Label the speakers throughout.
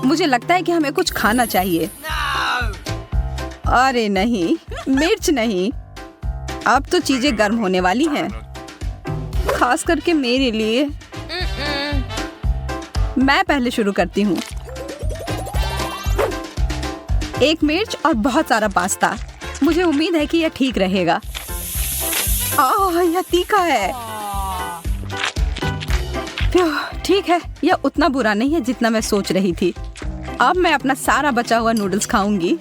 Speaker 1: मुझे लगता है कि हमें कुछ खाना चाहिए। अरे नहीं, मिर्च नहीं। अब तो चीजें गर्म होने वाली हैं, खास करके मेरे लिए। मैं पहले शुरू करती हूँ। एक मिर्च और बहुत सारा पास्ता। मुझे उम्मीद है कि यह ठीक रहेगा। यह तीखा है। ठीक है, यह उतना बुरा नहीं है जितना मैं सोच रही थी। अब मैं अपना सारा बचा हुआ नूडल्स खाऊंगी।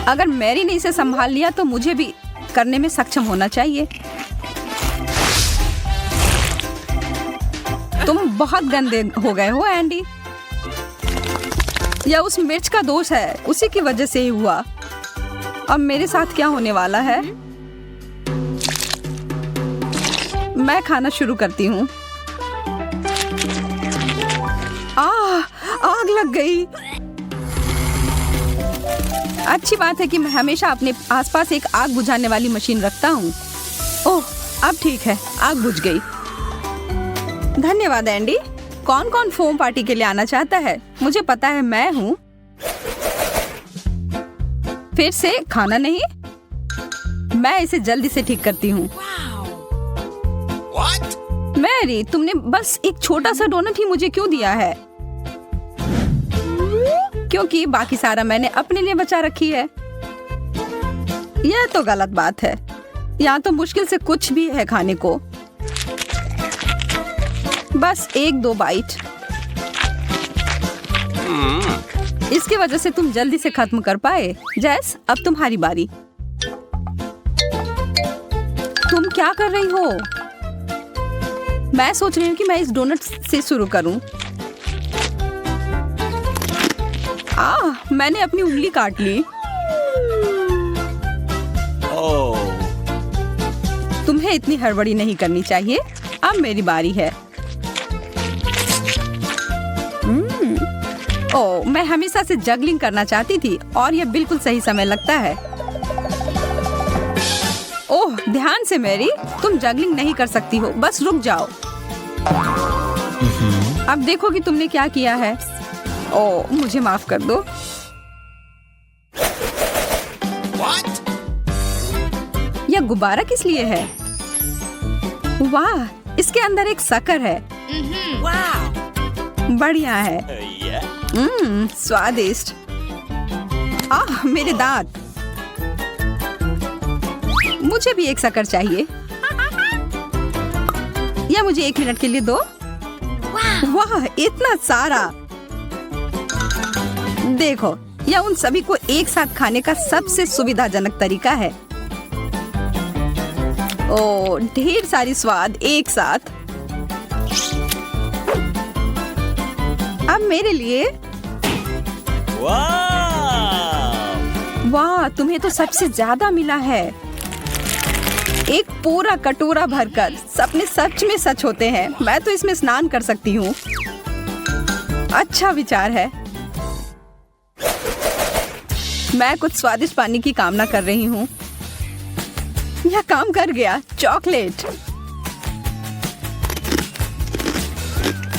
Speaker 1: अगर मैरी ने इसे संभाल लिया तो मुझे भी करने में सक्षम होना चाहिए। तुम बहुत गंदे हो गए हो एंडी। यह उस मिर्च का दोष है, उसी की वजह से ही हुआ। अब मेरे साथ क्या होने वाला है? मैं खाना शुरू करती हूँ। आग लग गई। अच्छी बात है कि मैं हमेशा अपने आसपास एक आग बुझाने वाली मशीन रखता हूँ। ओह, अब ठीक है, आग बुझ गई। धन्यवाद एंडी। कौन कौन फोम पार्टी के लिए आना चाहता है? मुझे पता है, मैं हूँ। फिर से खाना नहीं? मैं इसे जल्दी से ठीक करती हूँ। मैरी, तुमने बस एक छोटा सा डोनट ही मुझे क्यों दिया है? क्योंकि बाकी सारा मैंने अपने लिए बचा रखी है। यह तो गलत बात है। यहाँ तो मुश्किल से कुछ भी है खाने को। बस 1-2 बाइट। इसकी वजह से तुम जल्दी से खत्म कर पाए। जैस, अब तुम्हारी बारी। तुम क्या कर रही हो? मैं सोच रही हूँ कि मैं इस डोनट से शुरू करूँ। मैंने अपनी उंगली काट ली। तुम्हें इतनी हड़बड़ी नहीं करनी चाहिए। अब मेरी बारी है। मैं हमेशा से जगलिंग करना चाहती थी और यह बिल्कुल सही समय लगता है। ओह, ध्यान से मैरी, तुम जगलिंग नहीं कर सकती हो। बस रुक जाओ। अब देखो कि तुमने क्या किया है। ओह, मुझे माफ कर दो। यह गुब्बारा किस लिए है? वाह, इसके अंदर एक शक्कर है। बढ़िया है। स्वादिष्ट। मेरे दांत। मुझे भी एक शक्कर चाहिए। या मुझे 1 मिनट के लिए दो। वाह, इतना सारा। देखो, यह उन सभी को एक साथ खाने का सबसे सुविधाजनक तरीका है। ओह, ढेर सारी स्वाद एक साथ। अब मेरे लिए। वाह, तुम्हें तो सबसे ज्यादा मिला है। एक पूरा कटोरा भरकर। सपने सच में सच होते हैं। मैं तो इसमें स्नान कर सकती हूँ। अच्छा विचार है। मैं कुछ स्वादिष्ट पानी की कामना कर रही हूँ। यह काम कर गया। चॉकलेट।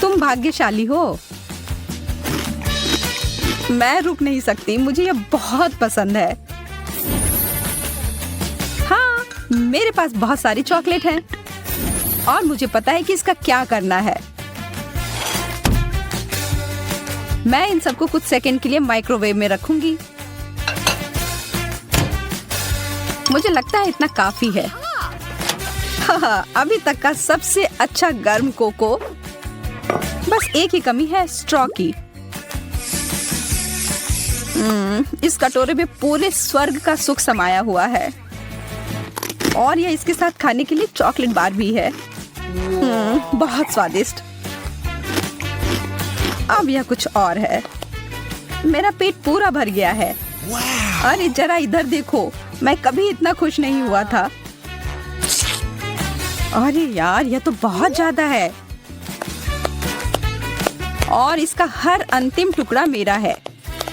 Speaker 1: तुम भाग्यशाली हो। मैं रुक नहीं सकती। मुझे यह बहुत पसंद है। हाँ, मेरे पास बहुत सारी चॉकलेट हैं और मुझे पता है कि इसका क्या करना है। मैं इन सबको कुछ सेकंड के लिए माइक्रोवेव में रखूंगी। मुझे लगता है इतना काफी है। अभी तक का सबसे अच्छा गर्म कोको। बस एक ही कमी है, स्ट्रॉ की। इस कटोरे में पूरे स्वर्ग का सुख समाया हुआ है और यह इसके साथ खाने के लिए चॉकलेट बार भी है। बहुत स्वादिष्ट। अब यह कुछ और है। मेरा पेट पूरा भर गया है। अरे जरा इधर देखो, मैं कभी इतना खुश नहीं हुआ था। अरे यार, यह तो बहुत ज्यादा है और इसका हर अंतिम टुकड़ा मेरा है।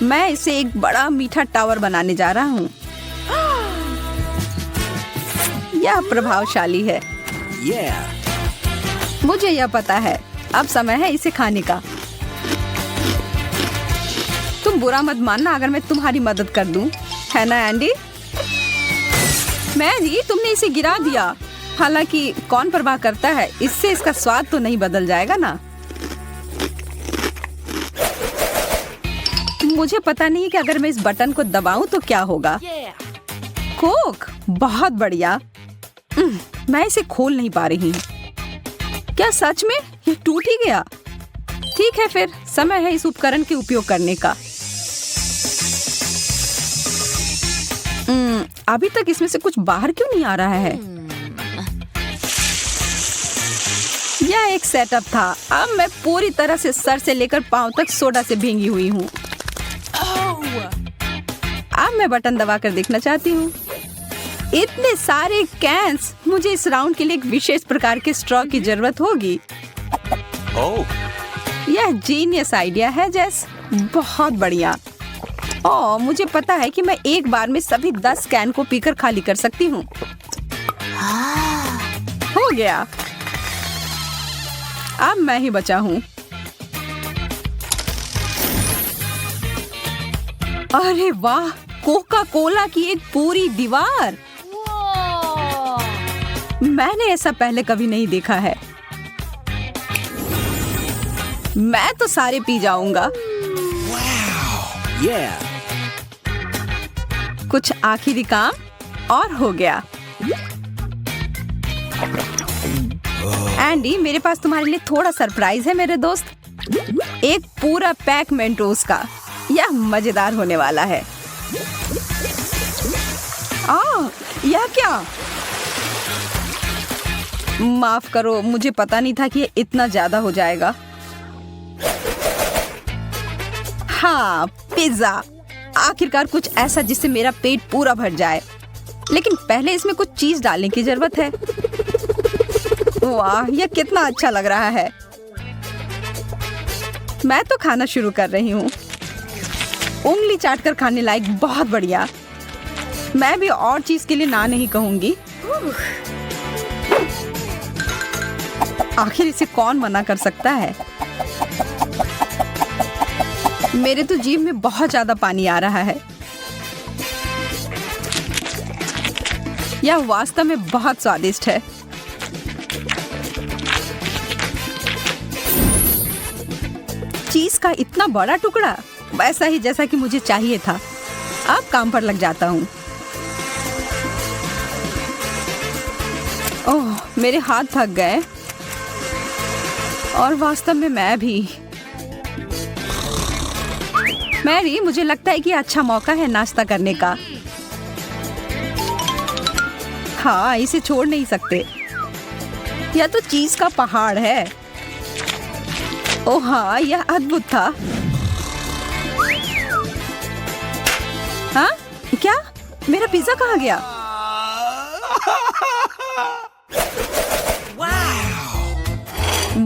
Speaker 1: मैं इसे एक बड़ा मीठा टावर बनाने जा रहा हूँ। यह प्रभावशाली है। मुझे यह पता है। अब समय है इसे खाने का। तुम बुरा मत मानना अगर मैं तुम्हारी मदद कर दूं, है ना एंडी? मैरी, तुमने इसे गिरा दिया। हालांकि कौन परवाह करता है, इससे इसका स्वाद तो नहीं बदल जाएगा ना। मुझे पता नहीं कि अगर मैं इस बटन को दबाऊं तो क्या होगा। कोक, बहुत बढ़िया। मैं इसे खोल नहीं पा रही। क्या सच में ये टूट ही गया? ठीक है, फिर समय है इस उपकरण के उपयोग करने का। अभी तक इसमें से कुछ बाहर क्यों नहीं आ रहा है? यह एक सेटअप था। अब मैं पूरी तरह से सर से लेकर पांव तक सोडा से भींगी हुई हूँ। अब मैं बटन दबाकर देखना चाहती हूँ। इतने सारे कैंस, मुझे इस राउंड के लिए एक विशेष प्रकार के स्ट्रॉ की जरूरत होगी। यह जीनियस आइडिया है जेस, बहुत बढ़िया। ओह, मुझे पता है कि मैं एक बार में सभी 10 कैन को पीकर खाली कर सकती हूँ। हो गया। अब मैं ही बचा हूँ। अरे वाह, कोका कोला की एक पूरी दीवार। मैंने ऐसा पहले कभी नहीं देखा है। मैं तो सारे पी जाऊंगा। कुछ आखिरी काम और हो गया। एंडी, मेरे पास तुम्हारे लिए थोड़ा सरप्राइज है मेरे दोस्त। एक पूरा पैक मेंटोस का। यह मजेदार होने वाला है। यह क्या? माफ करो, मुझे पता नहीं था कि ये इतना ज्यादा हो जाएगा। हाँ, पिज्जा। आखिरकार कुछ ऐसा जिससे मेरा पेट पूरा भर जाए। लेकिन पहले इसमें कुछ चीज डालने की जरूरत है। वाह, यह कितना अच्छा लग रहा है। मैं तो खाना शुरू कर रही हूँ। उंगली चाटकर खाने लायक, बहुत बढ़िया। मैं भी और चीज के लिए ना नहीं कहूंगी। आखिर इसे कौन मना कर सकता है? मेरे तो जीभ में बहुत ज्यादा पानी आ रहा है। यह वास्तव में बहुत स्वादिष्ट है। चीज का इतना बड़ा टुकड़ा, वैसा ही जैसा कि मुझे चाहिए था। अब काम पर लग जाता हूँ। ओह, मेरे हाथ थक गए और वास्तव में मैं भी। मैरी, मुझे लगता है कि अच्छा मौका है नाश्ता करने का। हाँ, इसे छोड़ नहीं सकते। यह तो चीज का पहाड़ है। ओह हाँ, यह अद्भुत था। हाँ, क्या? मेरा पिज्जा कहाँ गया?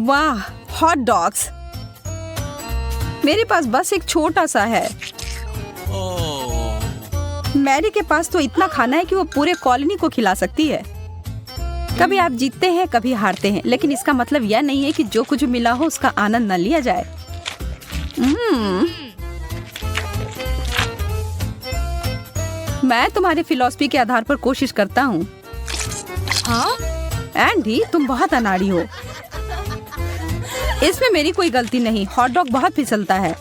Speaker 1: वाह, हॉट डॉग्स। मेरे पास बस एक छोटा सा है। मैरी के पास तो इतना खाना है कि वो पूरे कॉलोनी को खिला सकती है। कभी आप जीतते हैं, कभी हारते हैं, लेकिन इसका मतलब यह नहीं है कि जो कुछ मिला हो उसका आनंद न लिया जाए। मैं तुम्हारी फिलॉसफी के आधार पर कोशिश करता हूँ। हाँ? एंडी, तुम बहुत अनाड़ी हो। इसमें मेरी कोई गलती नहीं। हॉट डॉग बहुत फिसलता है।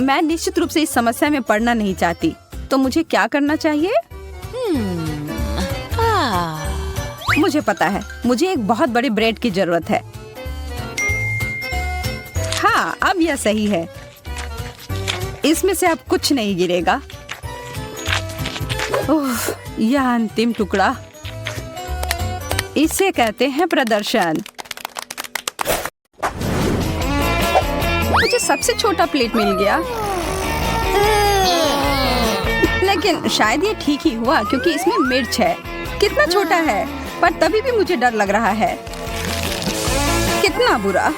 Speaker 1: मैं निश्चित रूप से इस समस्या में पड़ना नहीं चाहती। तो मुझे क्या करना चाहिए? मुझे पता है, मुझे एक बहुत बड़े ब्रेड की जरूरत है। हाँ, अब यह सही है। इसमें से अब कुछ नहीं गिरेगा। ओह, यह अंतिम टुकड़ा। इसे कहते हैं प्रदर्शन। मुझे सबसे छोटा प्लेट मिल गया, लेकिन शायद ये ठीक ही हुआ क्योंकि इसमें मिर्च है। कितना छोटा है, पर तभी भी मुझे डर लग रहा है। कितना बुरा,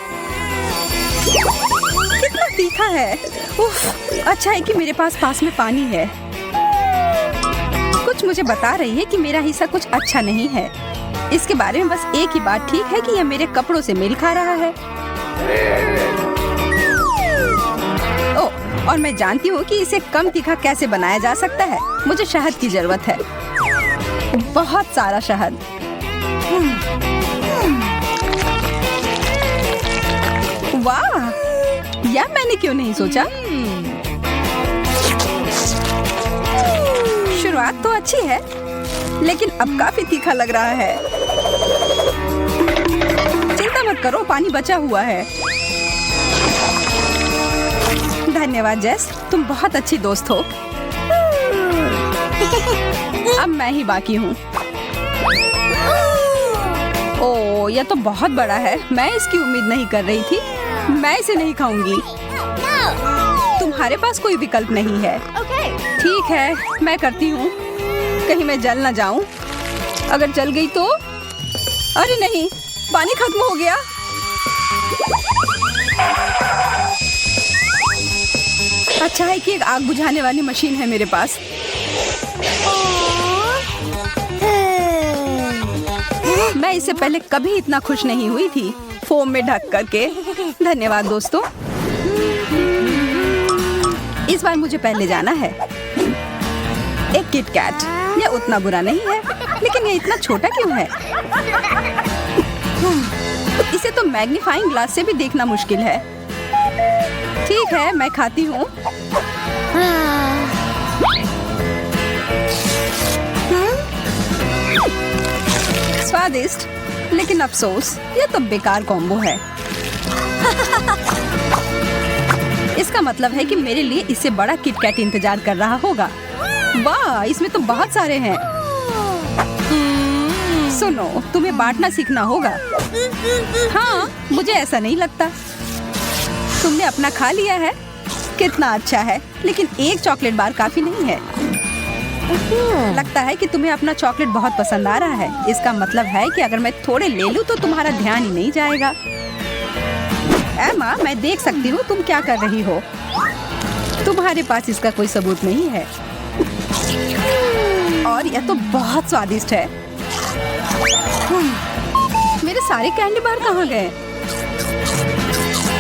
Speaker 1: कितना तीखा है। उफ, अच्छा है कि मेरे पास में पानी है। कुछ मुझे बता रही है कि मेरा हिस्सा कुछ अच्छा नहीं है। इसके बारे में बस एक ही बात ठीक है कि यह मेरे कपड़ों से मेल खा रहा है। और मैं जानती हूँ कि इसे कम तीखा कैसे बनाया जा सकता है। मुझे शहद की जरूरत है, बहुत सारा शहद। वाह, यह मैंने क्यों नहीं सोचा। शुरुआत तो अच्छी है, लेकिन अब काफी तीखा लग रहा है। चिंता मत करो, पानी बचा हुआ है। धन्यवाद जेस, तुम बहुत अच्छी दोस्त हो। अब मैं ही बाकी हूँ। ओह, यह तो बहुत बड़ा है। मैं इसकी उम्मीद नहीं कर रही थी। मैं इसे नहीं खाऊंगी। तुम्हारे पास कोई विकल्प नहीं है। ठीक है, मैं करती हूँ। कहीं मैं जल न जाऊं। अगर जल गई तो? अरे नहीं, पानी खत्म हो गया। अच्छा है कि एक आग बुझाने वाली मशीन है मेरे पास। मैं इससे पहले कभी इतना खुश नहीं हुई थी, फोम में ढक करके। धन्यवाद दोस्तों। इस बार मुझे पहले जाना है। एक किट कैट, यह उतना बुरा नहीं है, लेकिन यह इतना छोटा क्यों है? इसे तो मैग्नीफाइंग ग्लास से भी देखना मुश्किल है। ठीक है, मैं खाती हूँ। स्वादिष्ट, लेकिन अफसोस, यह तो बेकार कॉम्बो है। इसका मतलब है कि मेरे लिए इससे बड़ा किटकैट इंतजार कर रहा होगा। वाह, इसमें तो बहुत सारे हैं। सुनो, तुम्हें बांटना सीखना होगा। हाँ, मुझे ऐसा नहीं लगता। तुमने अपना खा लिया है। कितना अच्छा है, लेकिन एक चॉकलेट बार काफी नहीं है। लगता है कि तुम्हें अपना चॉकलेट बहुत पसंद आ रहा है। इसका मतलब है कि अगर मैं थोड़े ले लूं तो तुम्हारा ध्यान ही नहीं जाएगा। एमा, मैं देख सकती हूँ तुम क्या कर रही हो। तुम्हारे पास इसका कोई सबूत नहीं है। और यह तो बहुत स्वादिष्ट है। मेरे सारे कैंडी बार कहाँ गए?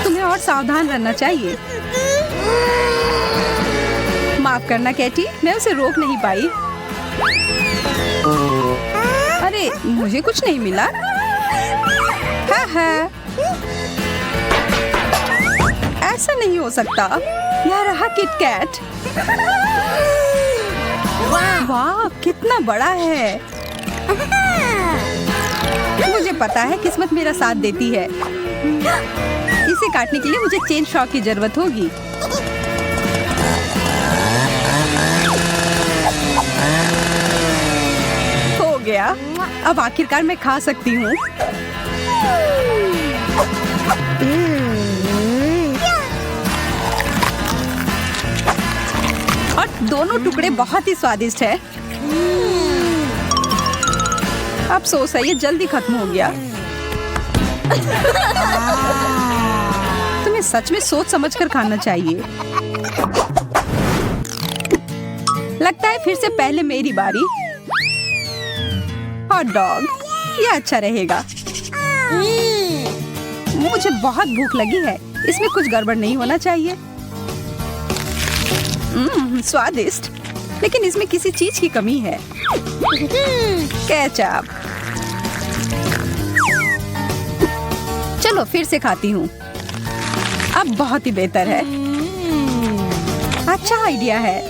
Speaker 1: तुम्हें और सावधान रहना चाहिए। माफ करना कैटी, मैं उसे रोक नहीं पाई। अरे, मुझे कुछ नहीं मिला। हाँ। ऐसा नहीं हो सकता। यह रहा किटकैट। वाह, कितना बड़ा है। मुझे पता है किस्मत मेरा साथ देती है। इसे काटने के लिए मुझे चेन शॉक की जरूरत होगी। हो गया। अब आखिरकार मैं खा सकती हूँ। और दोनों टुकड़े बहुत ही स्वादिष्ट है। अफसोस है, ये जल्दी खत्म हो गया। तुम्हें सच में सोच समझकर खाना चाहिए। लगता है फिर से पहले मेरी बारी। हॉट डॉग, ये अच्छा रहेगा। मुझे बहुत भूख लगी है। इसमें कुछ गड़बड़ नहीं होना चाहिए। स्वादिष्ट, लेकिन इसमें किसी चीज की कमी है। केचप। चलो फिर से खाती हूँ। अब बहुत ही बेहतर है। अच्छा आइडिया है।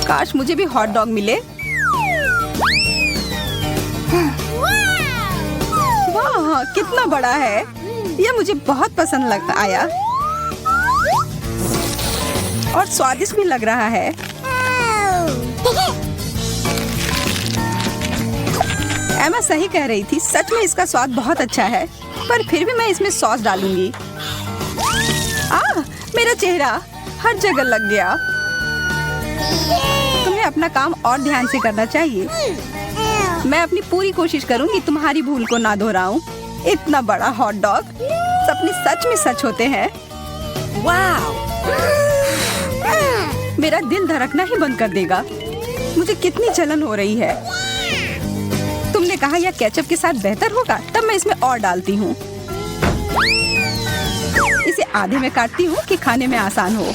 Speaker 1: काश मुझे भी हॉट डॉग मिले। वाह, कितना बड़ा है। यह मुझे बहुत पसंद आया और स्वादिष्ट भी लग रहा है। एमा सही कह रही थी, सच में इसका स्वाद बहुत अच्छा है। पर फिर भी मैं इसमें सॉस डालूंगी। मेरा चेहरा हर जगह लग गया। तुम्हें अपना काम और ध्यान से करना चाहिए। मैं अपनी पूरी कोशिश करूंगी तुम्हारी भूल को ना दोहराऊं। इतना बड़ा हॉट डॉग, सपने सच में सच होते हैं। वाह, मेरा दिल धड़कना ही बंद कर देगा। मुझे कितनी जलन हो रही है। तुमने कहा यह केचप के साथ बेहतर होगा, तब मैं इसमें और डालती हूँ। इसे आधे में काटती हूँ कि खाने में आसान हो।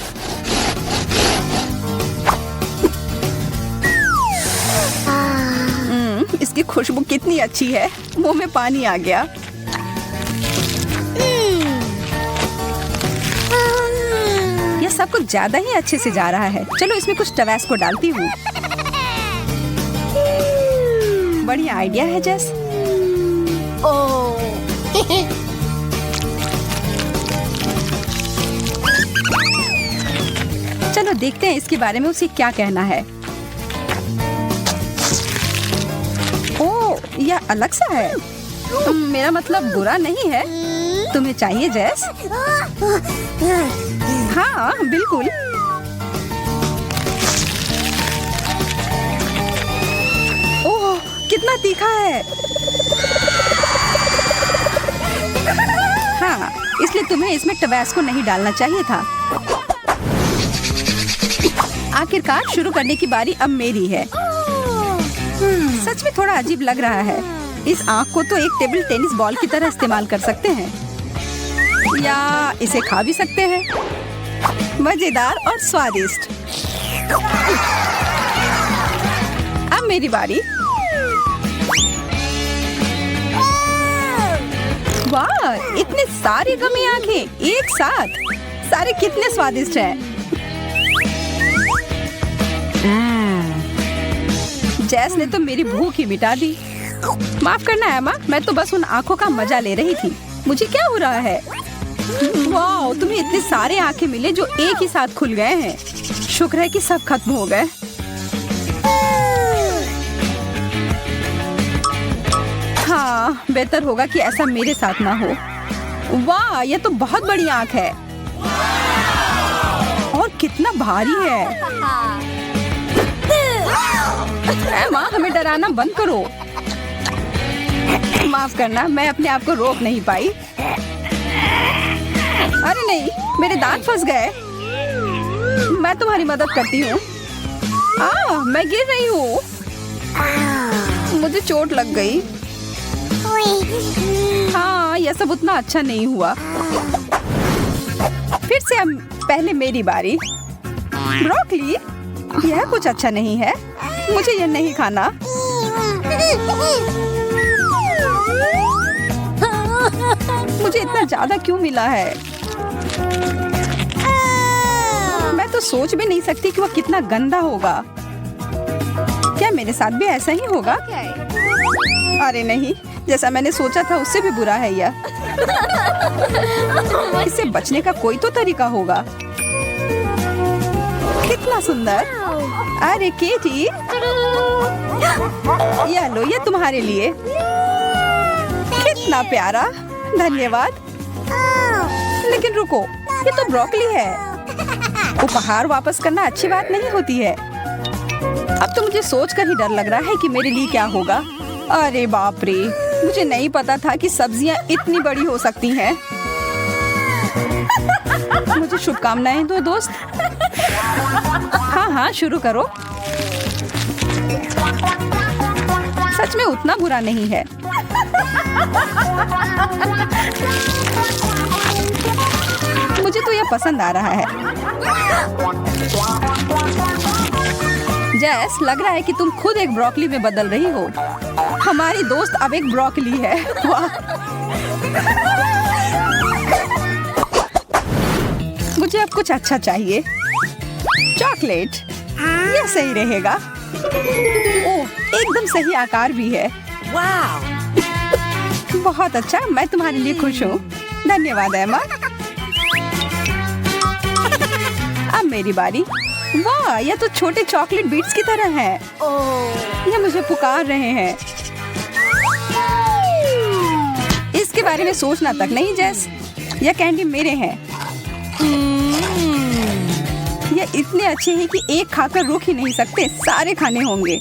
Speaker 1: इसकी खुशबू कितनी अच्छी है, मुंह में पानी आ गया। यह सब कुछ ज्यादा ही अच्छे से जा रहा है। चलो इसमें कुछ टबैस्को डालती हूँ। बढ़िया आइडिया है जेस। चलो देखते हैं इसके बारे में उसे क्या कहना है। ओह, यह अलग सा है। मेरा मतलब बुरा नहीं है। तुम्हें चाहिए जेस? हाँ बिल्कुल। ओह, कितना तीखा है। हाँ, इसलिए तुम्हें इसमें टबैस्को नहीं डालना चाहिए था। आखिरकार शुरू करने की बारी अब मेरी है। सच में थोड़ा अजीब लग रहा है। इस आँख को तो एक टेबल टेनिस बॉल की तरह इस्तेमाल कर सकते हैं, या इसे खा भी सकते हैं। मजेदार और स्वादिष्ट। अब मेरी बारी। वाह, इतने सारे गमी आंखें एक साथ। सारे कितने स्वादिष्ट हैं। जैस ने तो मेरी भूख ही मिटा दी। माफ करना एमा, मैं तो बस उन आंखों का मजा ले रही थी। मुझे क्या हो रहा है? वाह, तुम्हें इतने सारे आंखें मिले जो एक ही साथ खुल गए हैं। शुक्र है कि सब खत्म हो गए। हाँ, बेहतर होगा कि ऐसा मेरे साथ ना हो। वाह, यह तो बहुत बड़ी आंख है और कितना भारी है। माँ, हमें डराना बंद करो। माफ करना, मैं अपने आप को रोक नहीं पाई। अरे नहीं, मेरे दांत फंस गए। मैं तुम्हारी मदद करती हूँ। मैं गिर रही हूँ। मुझे चोट लग गई। हाँ, यह सब उतना अच्छा नहीं हुआ। फिर से अब पहले मेरी बारी। ब्रोकली, यह कुछ अच्छा नहीं है। मुझे यह नहीं खाना। मुझे इतना ज्यादा क्यों मिला है? मैं तो सोच भी नहीं सकती कि वह कितना गंदा होगा। क्या मेरे साथ भी ऐसा ही होगा? अरे नहीं, जैसा मैंने सोचा था उससे भी बुरा है यह। इससे बचने का कोई तो तरीका होगा। कितना सुंदर। अरे केटी, ये लो, ये तुम्हारे लिए। कितना प्यारा, धन्यवाद। लेकिन रुको, ये तो ब्रोकली है। उपहार वापस करना अच्छी बात नहीं होती है। अब तो मुझे सोचकर ही डर लग रहा है कि मेरे लिए क्या होगा। अरे बाप रे, मुझे नहीं पता था कि सब्जियां इतनी बड़ी हो सकती हैं। मुझे शुभकामनाएं दो दोस्त। हाँ, शुरू करो। सच में उतना बुरा नहीं है। मुझे तो यह पसंद आ रहा है। जैस, लग रहा है कि तुम खुद एक ब्रोकली में बदल रही हो। हमारी दोस्त अब एक ब्रोकली है। वाह। मुझे अब कुछ अच्छा चाहिए। चॉकलेट, यह सही रहेगा। ओह, एकदम सही आकार भी है। वाह, बहुत अच्छा। मैं तुम्हारे लिए खुश हूँ। धन्यवाद एमा। अब मेरी बारी। वाह, यह तो छोटे चॉकलेट बीट्स की तरह है। यह मुझे पुकार रहे हैं। इसके बारे में सोचना तक नहीं जैस। यह कैंडी मेरे हैं। यह इतने अच्छे हैं कि एक खाकर रुक ही नहीं सकते। सारे खाने होंगे।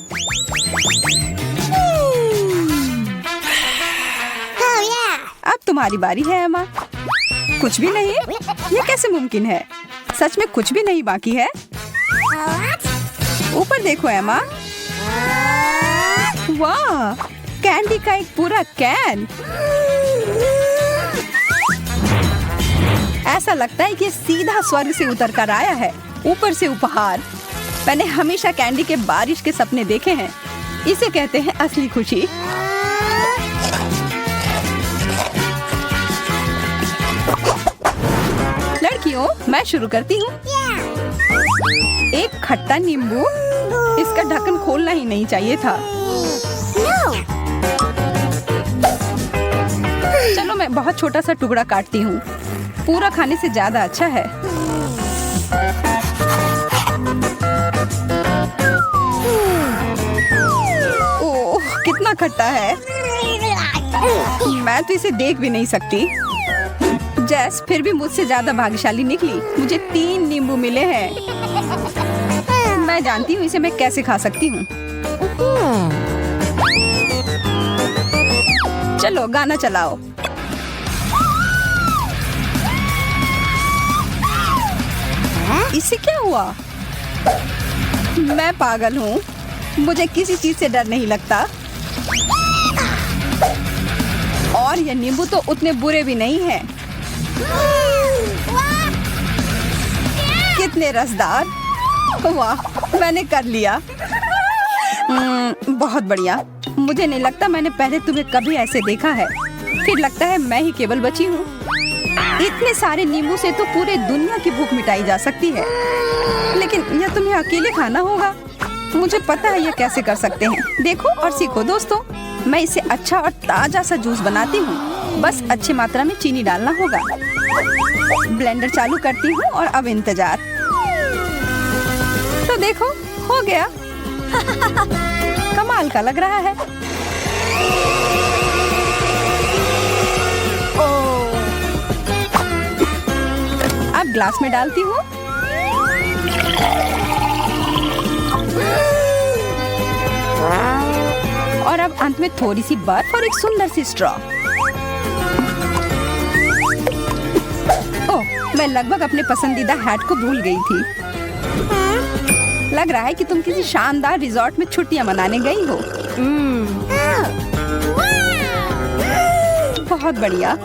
Speaker 1: अब तुम्हारी बारी है एमा। कुछ भी नहीं? यह कैसे मुमकिन है? सच में कुछ भी नहीं बाकी है? ऊपर देखो एमा। वाह, कैंडी का एक पूरा कैन। ऐसा लगता है कि सीधा स्वर्ग से उतर कर आया है, ऊपर से उपहार। मैंने हमेशा कैंडी के बारिश के सपने देखे हैं। इसे कहते हैं असली खुशी। लड़कियों, मैं शुरू करती हूँ। एक खट्टा नींबू। इसका ढक्कन खोलना ही नहीं चाहिए था। चलो मैं बहुत छोटा सा टुकड़ा काटती हूँ। पूरा खाने से ज्यादा अच्छा है। ओह, कितना खट्टा है। मैं तो इसे देख भी नहीं सकती। जैस फिर भी मुझसे ज्यादा भाग्यशाली निकली। मुझे 3 नींबू मिले हैं। मैं जानती हूँ इसे मैं कैसे खा सकती हूँ। चलो गाना चलाओ। इससे क्या हुआ? मैं पागल हूँ। मुझे किसी चीज से डर नहीं लगता। और ये नींबू तो उतने बुरे भी नहीं हैं। कितने रसदार। वाह, मैंने कर लिया। बहुत बढ़िया। मुझे नहीं लगता मैंने पहले तुम्हें कभी ऐसे देखा है। फिर लगता है मैं ही केवल बची हूँ। इतने सारे नींबू से तो पूरे दुनिया की भूख मिटाई जा सकती है, लेकिन यह तुम्हें अकेले खाना होगा। मुझे पता है यह कैसे कर सकते हैं। देखो और सीखो दोस्तों। मैं इसे अच्छा और ताजा सा जूस बनाती हूँ। बस अच्छी मात्रा में चीनी डालना होगा। ब्लेंडर चालू करती हूँ और अब इंतजार। तो देखो, हो गया। कमाल का लग रहा है। अब ग्लास में डालती हूँ। और अब अंत में थोड़ी सी बर्फ और एक सुंदर सी स्ट्रॉ। ओह, मैं लगभग अपने पसंदीदा हैट को भूल गई थी। लग रहा है कि तुम किसी शानदार रिजॉर्ट में छुट्टियां मनाने गई हो। बहुत बढ़िया।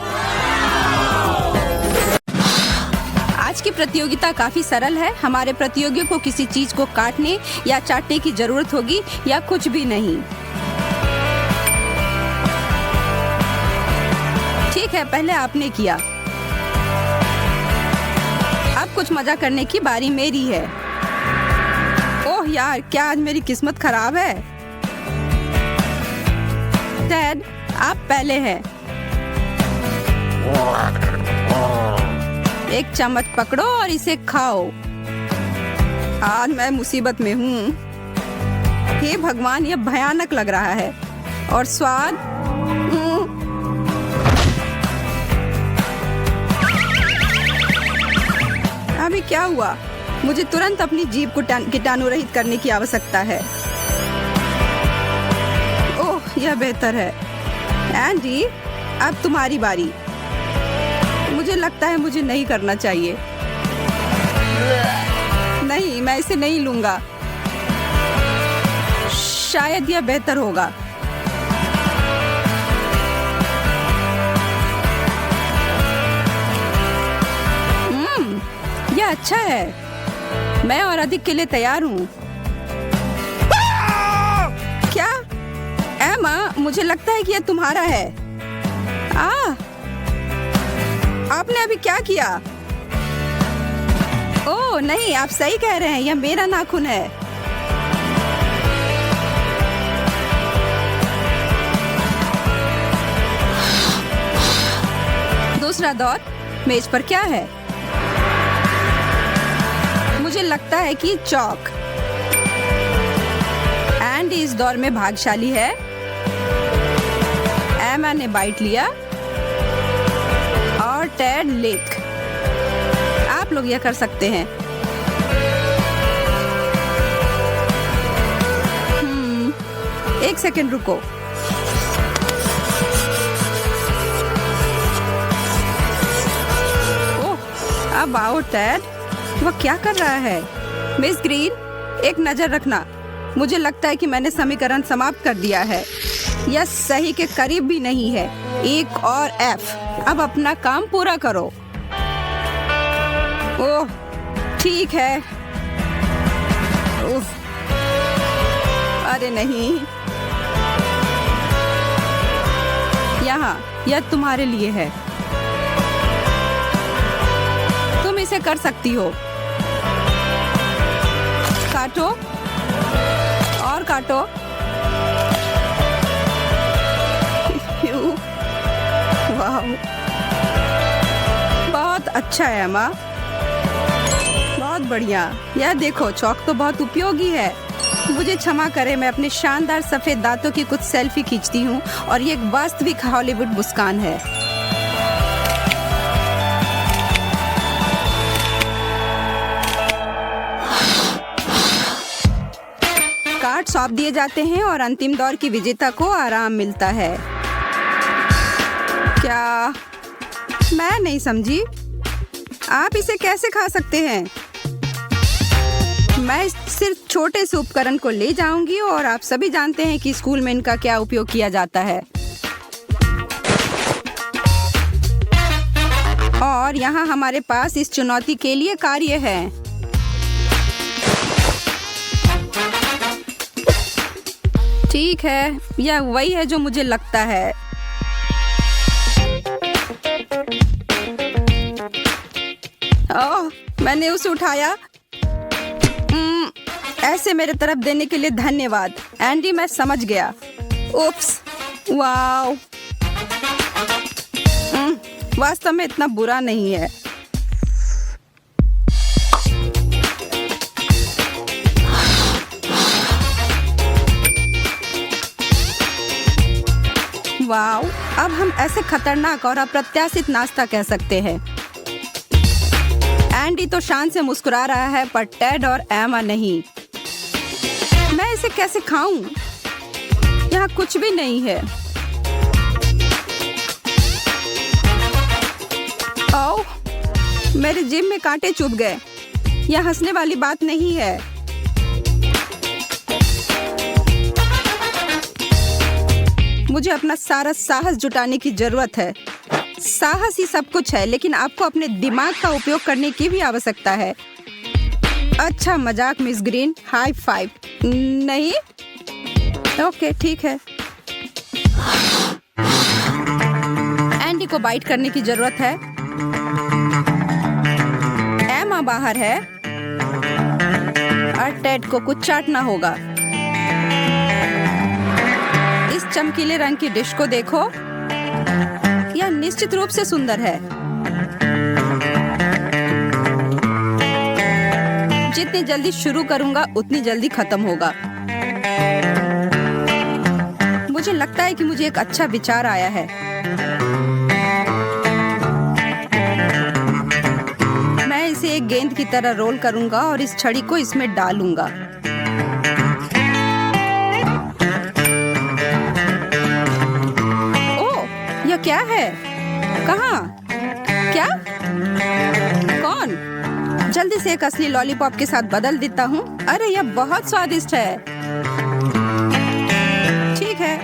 Speaker 1: आज की प्रतियोगिता काफी सरल है। हमारे प्रतियोगियों को किसी चीज को काटने या चाटने की जरूरत होगी या कुछ भी नहीं। ठीक है, पहले आपने किया। अब कुछ मजा करने की बारी मेरी है। ओह यार, क्या आज मेरी किस्मत खराब है। टेड, आप पहले हैं। एक चम्मच पकड़ो और इसे खाओ। आज मैं मुसीबत में हूँ। हे भगवान, यह भयानक लग रहा है। और स्वाद, अभी क्या हुआ? मुझे तुरंत अपनी जीभ को कीटाणु रहित करने की आवश्यकता है। ओह, यह बेहतर है। एंडी, अब तुम्हारी बारी। मुझे लगता है मुझे नहीं करना चाहिए। नहीं, मैं इसे नहीं लूंगा। शायद यह बेहतर होगा। यह अच्छा है। मैं और अधिक के लिए तैयार हूँ। क्या? एमा, मुझे लगता है कि यह तुम्हारा है। आपने अभी क्या किया? ओह नहीं, आप सही कह रहे हैं, यह मेरा नाखून है। दूसरा दौर मेज पर क्या है? मुझे लगता है कि चौक। एंडी इस दौर में भाग्यशाली है। एमा ने बाइट लिया और टेड लिक। आप लोग यह कर सकते हैं। एक सेकंड रुको। ओह, अब आओ टेड। वह क्या कर रहा है? मिस ग्रीन, एक नजर रखना। मुझे लगता है कि मैंने समीकरण समाप्त कर दिया है। यह सही के करीब भी नहीं है। एक और एफ। अब अपना काम पूरा करो। ओह, ठीक है। उफ, अरे नहीं, यहाँ, यह तुम्हारे लिए है। तुम इसे कर सकती हो। काटो और काटो। वाह, बहुत अच्छा है एमा, बहुत बढ़िया। यह देखो, चौक तो बहुत उपयोगी है। मुझे क्षमा करें, मैं अपने शानदार सफेद दांतों की कुछ सेल्फी खींचती हूँ और ये एक वास्तविक हॉलीवुड मुस्कान है। कार्ड सौंप दिए जाते हैं और अंतिम दौर की विजेता को आराम मिलता है। क्या? मैं नहीं समझी। आप इसे कैसे खा सकते हैं? मैं सिर्फ छोटे से उपकरण को ले जाऊंगी और आप सभी जानते हैं कि स्कूल में इनका क्या उपयोग किया जाता है। और यहाँ हमारे पास इस चुनौती के लिए कार्य है। ठीक है, यह वही है जो मुझे लगता है। ओह, मैंने उसे उठाया। ऐसे मेरे तरफ देने के लिए धन्यवाद एंडी, मैं समझ गया। उप्स, वाओ, वास्तव में इतना बुरा नहीं है। वाओ, अब हम ऐसे खतरनाक और अप्रत्याशित नाश्ता कह सकते हैं। एंडी तो शान से मुस्कुरा रहा है, पर टेड और एमा नहीं। मैं इसे कैसे खाऊं? यहाँ कुछ भी नहीं है। ओह, मेरे जिम में कांटे चुभ गए। यह हंसने वाली बात नहीं है। मुझे अपना सारा साहस जुटाने की जरूरत है। साहस ही सब कुछ है, लेकिन आपको अपने दिमाग का उपयोग करने की भी आवश्यकता है। अच्छा मजाक मिस ग्रीन, हाई फाइव। नहीं, ओके ठीक है। एंडी को बाइट करने की जरूरत है। एमा बाहर है और टेड को कुछ चाटना होगा। इस चमकीले रंग की डिश को देखो, यह निश्चित रूप से सुंदर है। जितनी जल्दी शुरू करूंगा उतनी जल्दी खत्म होगा। मुझे लगता है कि मुझे एक अच्छा विचार आया है। मैं इसे एक गेंद की तरह रोल करूंगा और इस छड़ी को इसमें डालूंगा। ओह, यह क्या है? कहाँ? क्या? कौन? जल्दी से एक असली लॉलीपॉप के साथ बदल देता हूँ। अरे यह बहुत स्वादिष्ट है। ठीक है,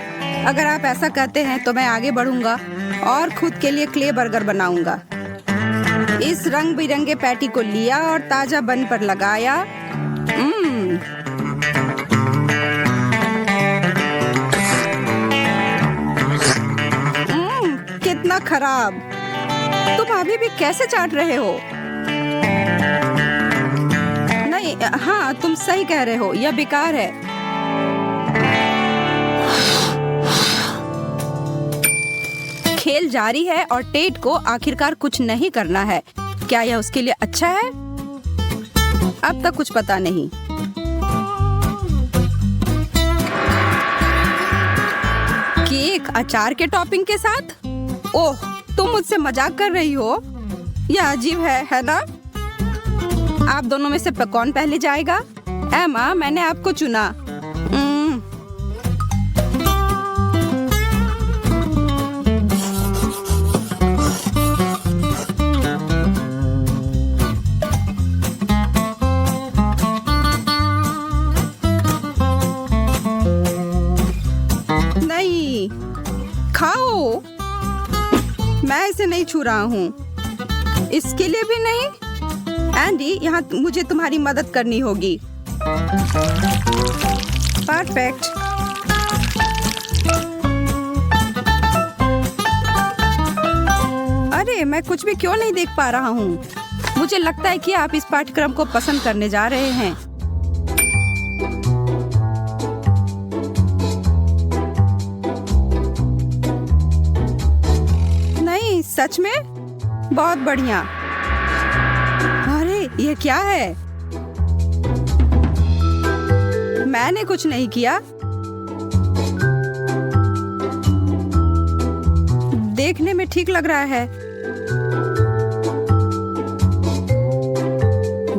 Speaker 1: अगर आप ऐसा कहते हैं तो मैं आगे बढ़ूंगा और खुद के लिए क्ले बर्गर बनाऊंगा। इस रंग बिरंगे पैटी को लिया और ताजा बन पर लगाया। कितना खराब। तुम अभी भी कैसे चाट रहे हो? नहीं, हाँ तुम सही कह रहे हो, यह बेकार है। खेल जारी है और टेड को आखिरकार कुछ नहीं करना है। क्या यह उसके लिए अच्छा है? अब तक कुछ पता नहीं। केक अचार के टॉपिंग के साथ? ओह, तुम मुझसे मजाक कर रही हो? यह अजीब है ना? आप दोनों में से कौन पहले जाएगा? एमा, मैंने आपको चुना। नहीं, खाओ। मैं इसे नहीं छू रहा हूँ। इसके लिए भी नहीं। एंडी, यहाँ मुझे तुम्हारी मदद करनी होगी। परफेक्ट। अरे, मैं कुछ भी क्यों नहीं देख पा रहा हूँ? मुझे लगता है कि आप इस पाठ्यक्रम को पसंद करने जा रहे हैं। नहीं, सच में? बहुत बढ़िया। अरे, ये क्या है? मैंने कुछ नहीं किया। देखने में ठीक लग रहा है।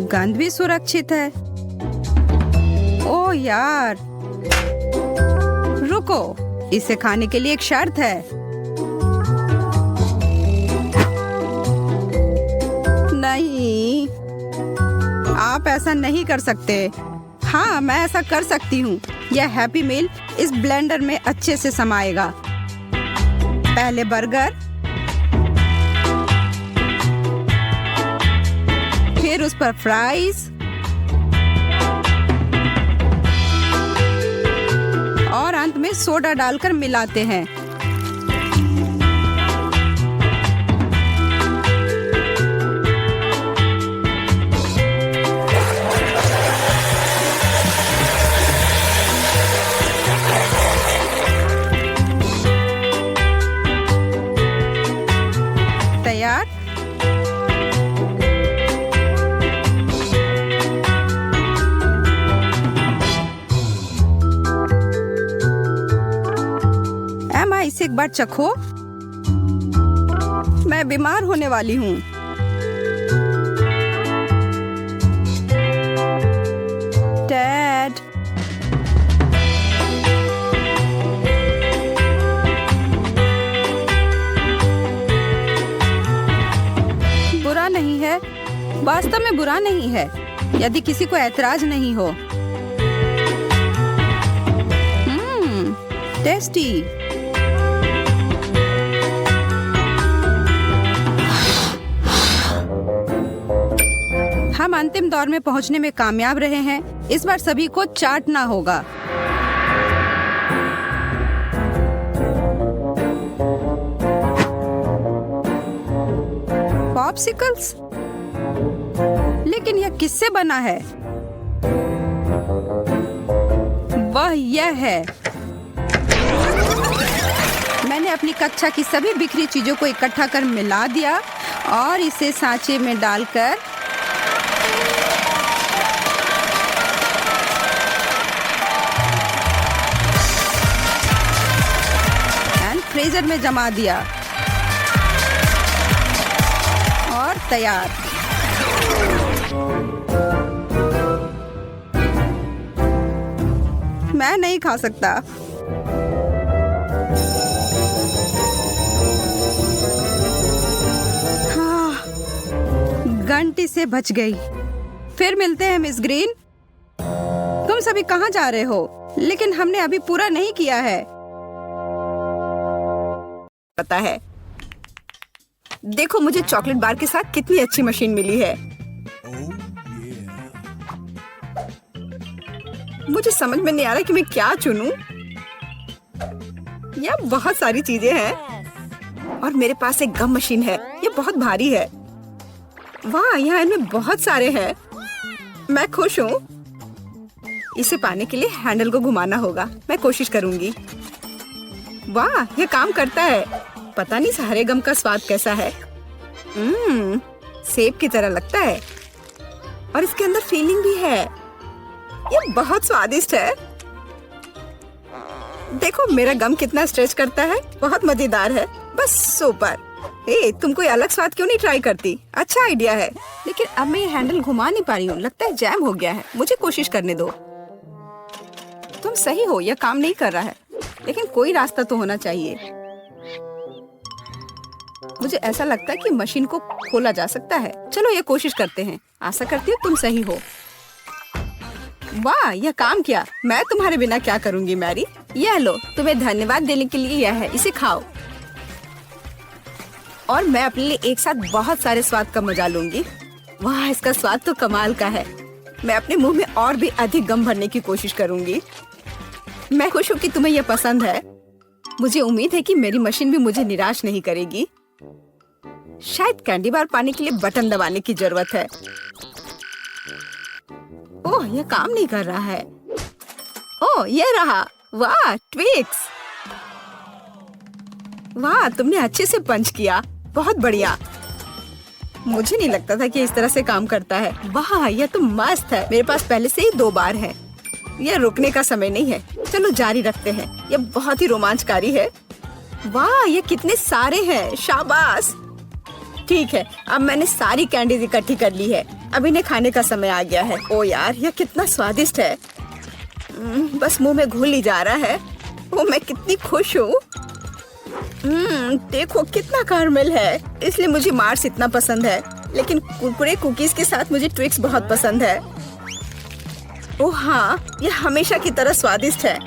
Speaker 1: गंध भी सुरक्षित है। ओह यार, रुको, इसे खाने के लिए एक शर्त है। नहीं, आप ऐसा नहीं कर सकते। हाँ, मैं ऐसा कर सकती हूँ। यह हैप्पी मील इस ब्लेंडर में अच्छे से समाएगा। पहले बर्गर, फिर उस पर फ्राइज और अंत में सोडा डालकर मिलाते हैं। तैयार। एमा, इसे एक बार चखो। मैं बीमार होने वाली हूँ। डैड, बुरा नहीं है, वास्तव में बुरा नहीं है, यदि किसी को ऐतराज नहीं हो। टेस्टी। हम अंतिम दौर में पहुंचने में कामयाब रहे हैं। इस बार सभी को चाटना होगा। पॉप्सिकल्स? लेकिन यह किससे बना है? वह यह है। मैंने अपनी कक्षा की सभी बिखरी चीजों को इकट्ठा कर मिला दिया और इसे सांचे में डालकर फ्रीजर में जमा दिया और तैयार। मैं नहीं खा सकता। हाँ, घंटी से बच गई। फिर मिलते हैं मिस ग्रीन। तुम सभी कहाँ जा रहे हो? लेकिन हमने अभी पूरा नहीं किया है। पता है, देखो मुझे चॉकलेट बार के साथ कितनी अच्छी मशीन मिली है। मुझे समझ में नहीं आ रहा कि मैं क्या चुनूं। यह बहुत सारी चीजें हैं और मेरे पास एक गम मशीन है। ये बहुत भारी है। वाह, यहाँ इनमें बहुत सारे हैं। मैं खुश हूँ। इसे पाने के लिए हैंडल को घुमाना होगा। मैं कोशिश करूंगी। वाह, ये काम करता है। पता नहीं हरे गम का स्वाद कैसा है। सेब की तरह लगता है और इसके अंदर फीलिंग भी है। ये बहुत स्वादिष्ट है। देखो मेरा गम कितना स्ट्रेच करता है। बहुत मजेदार है। बस सुपर। तुम कोई अलग स्वाद क्यों नहीं ट्राई करती? अच्छा आइडिया है। लेकिन अब मैं ये हैंडल घुमा नहीं पा रही हूँ। लगता है जैम हो गया है। मुझे कोशिश करने दो। तुम सही हो, यह काम नहीं कर रहा है। लेकिन कोई रास्ता तो होना चाहिए। मुझे ऐसा लगता है कि मशीन को खोला जा सकता है। चलो ये कोशिश करते हैं। आशा करती हूँ तुम सही हो। वाह, यह काम किया। मैं तुम्हारे बिना क्या करूंगी मैरी। यह लो, तुम्हें धन्यवाद देने के लिए यह है। इसे खाओ और मैं अपने लिए एक साथ बहुत सारे स्वाद का मजा लूंगी। वाह, इसका स्वाद तो कमाल का है। मैं अपने मुंह में और भी अधिक गम भरने की कोशिश करूंगी। मैं खुश हूँ कि तुम्हें यह पसंद है। मुझे उम्मीद है कि मेरी मशीन भी मुझे निराश नहीं करेगी। शायद कैंडी बार पाने के लिए बटन दबाने की जरूरत है। ओह, यह काम नहीं कर रहा है। ओह, यह रहा। वाह, ट्विक्स। वाह, तुमने अच्छे से पंच किया। बहुत बढ़िया। मुझे नहीं लगता था कि इस तरह से काम करता है। वाह, यह तो मस्त है। मेरे पास पहले से ही 2 बार है। यह रुकने का समय नहीं है। चलो जारी रखते हैं। यह बहुत ही रोमांचकारी है। वाह, ये कितने सारे हैं। शाबाश। ठीक है, अब मैंने सारी कैंडीज इकट्ठी कर ली है। अब इन्हें खाने का समय आ गया है। ओ यार, यह कितना स्वादिष्ट है। बस मुंह में घुल ही जा रहा है। ओ, मैं कितनी खुश हूँ। देखो कितना कैरमल है। इसलिए मुझे मार्स इतना पसंद है। लेकिन कुरकुरे कुकीज के साथ मुझे ट्विक्स बहुत पसंद है। ओह हाँ, यह हमेशा की तरह स्वादिष्ट है।